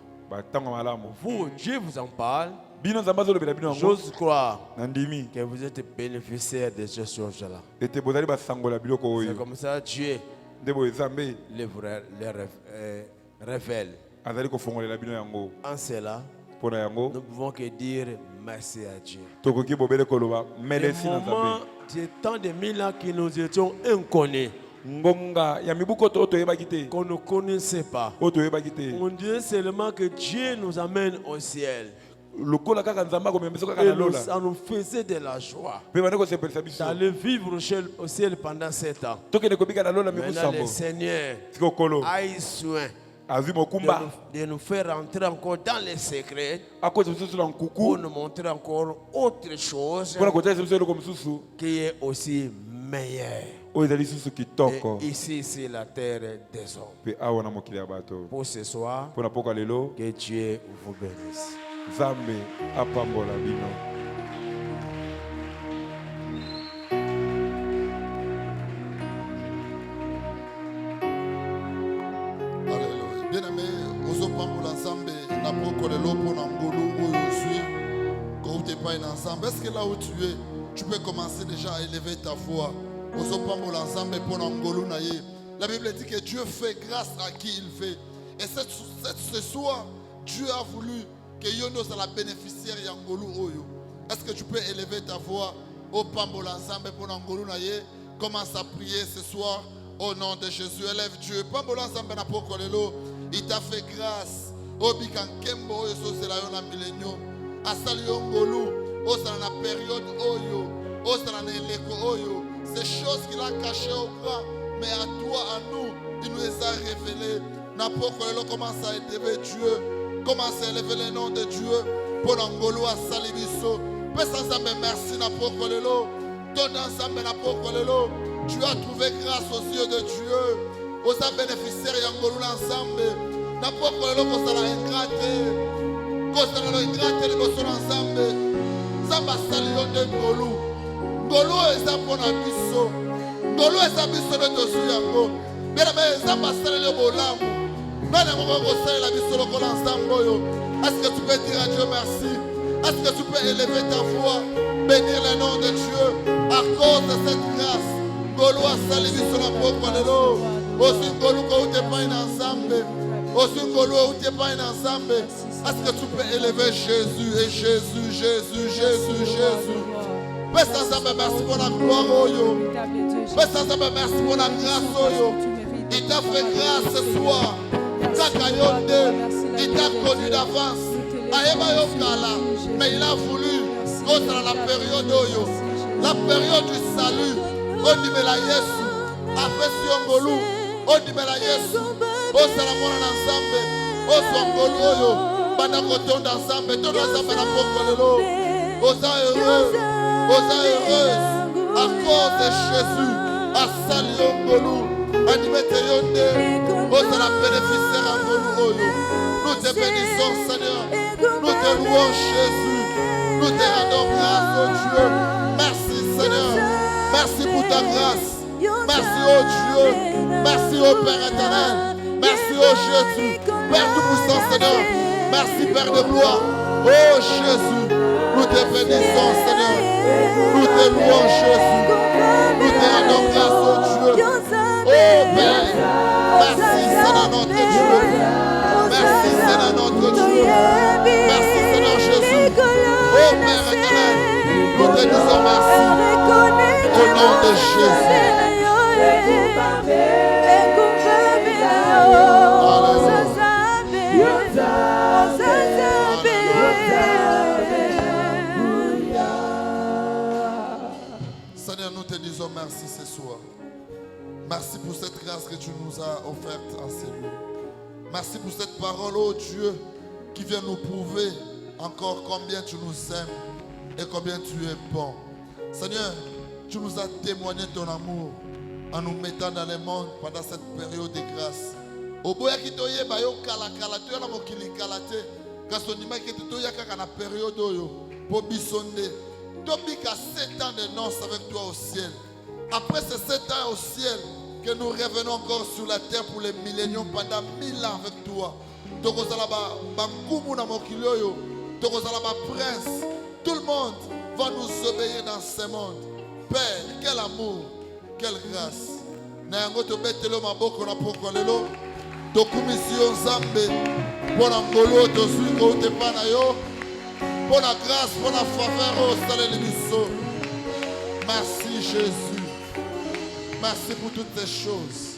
Vous, Dieu vous en parle. J'ose croire que vous êtes bénéficiaire de ces choses-là. C'est comme ça que Dieu les révèle. En cela, nous pouvons que dire merci à Dieu. Les moments du temps de 1000 ans que nous étions inconnus, qu'on ne connaissait pas, on dirait seulement que Dieu nous amène au ciel. Et ça nous faisait de la joie d'aller vivre au ciel pendant 7 ans. Maintenant, le Seigneur a eu soin de nous faire entrer encore dans les secrets pour nous montrer encore autre chose qui est aussi meilleure. Et ici, c'est la terre des hommes. Pour ce soir, que Dieu vous bénisse. Bien-aimé, est-ce que là où tu es, tu peux commencer déjà à élever ta voix? La Bible dit que Dieu fait grâce à qui il fait. Et ce soir, Dieu a voulu que Yonos soit la bénéficiaire Yangolu Oyo. Est-ce que tu peux élever ta voix au Pambo l'ensemble pour Nangolu Naye? Commence à prier ce soir au nom de Jésus. Élève Dieu. Pambo l'ensemble n'a pas kolelo. Il t'a fait grâce. Obikan Kembo Oyo so c'est la yona millénium. Asali Yongolu. O c'est la période Oyo. O c'est la Neleko Oyo. Ces choses qu'il a cachées au grand. Mais à toi, à nous, il nous les a révélées. N'a pas kolelo commence à élever Dieu. Commence à élever le nom de Dieu. Pour l'angolo à Salibiso. Pesa Nzambe merci na poko lelo. Donne Nzambe na poko lelo. Tu as trouvé grâce aux yeux de Dieu. Aux bénéficiaires yangolo l'ensemble. Na poko lelo kosala ingrate. Kosala lo ingrate liboso l'ensemble. Nzamba sali yo de ngolu. Ngolu eza pona biso. Ngolu eza biso de tosu yango. Bien mais nzamba sali yo bolamu. Non yango kosala la biso lokola ensemble yo. Est-ce que tu peux dire à Dieu merci? Est-ce que tu peux élever ta voix, bénir le nom de Dieu à cause de cette grâce? Ngolo asali biso na poko lelo. Aussi ngolu ko ute pa ensemble. Aussi ngolu ute pa ensemble. Est-ce que tu peux élever Jésus et Jésus, Jésus, Jésus, Jésus? Pesa Nzambe merci pour la gloire oyo. Pesa Nzambe merci pour la grâce oyo. Il t'a fait grâce ce soir. Kaka yonde, il t'a connu d'avance. Mais il a voulu contre la période oyo, la période du salut. On dit mais la Yesu, après si on golou, on dit mais la Yesu, on salamona ensemble, on swangolu oyo, bandako tonda ensemble, tonda ensemble na pokolelo. On heureuse à cause de Jésus, à sali ngolu, animé te yonde, on la bénéficiaire à ngolu oyo. Nous te bénissons, Seigneur. Nous te louons, Jésus. Nous te rendons grâce, oh Dieu. Merci, Seigneur. Merci pour ta grâce. Merci, oh Dieu. Merci, oh Père éternel. Merci, oh Jésus. Père tout-puissant, Seigneur. Merci, Père de gloire. Oh Jésus. Nous te bénissons, Seigneur. Nous te louons, Jésus. Nous te rendons grâce, oh Dieu. Oh Père. Merci, Seigneur, notre Dieu. Merci Seigneur notre Dieu. Merci Seigneur Jésus. Oh Père éternel, nous te disons merci. Au nom de Jésus. Seigneur, nous te disons merci ce soir. Merci pour cette grâce que tu nous as offerte en ces lieux. Merci pour cette parole, oh Dieu, qui vient nous prouver encore combien tu nous aimes et combien tu es bon. Seigneur, tu nous as témoigné ton amour en nous mettant dans le monde pendant cette période de grâce. Oboya kitoye bayo kala kala to na mokili kala te kasonima kete to yaka na période oyo po bisonde to bika 7 ans de noces avec toi au ciel. Après ces 7 ans au ciel, que nous revenons encore sur la terre pour les milléniums pendant 1000 ans avec toi. Tokozalaba bankumu na mokili oyo, tokozalaba prince. Tout le monde va nous obéir dans ce monde. Père, quel amour, quelle grâce. Na yango to betelo maboko na poko lelo. Dokumisio Nzambe pona ngolo to suiko te pana yo. Pona grâce, pona faveur au salé biso. Merci Jésus. Merci pour toutes ces choses.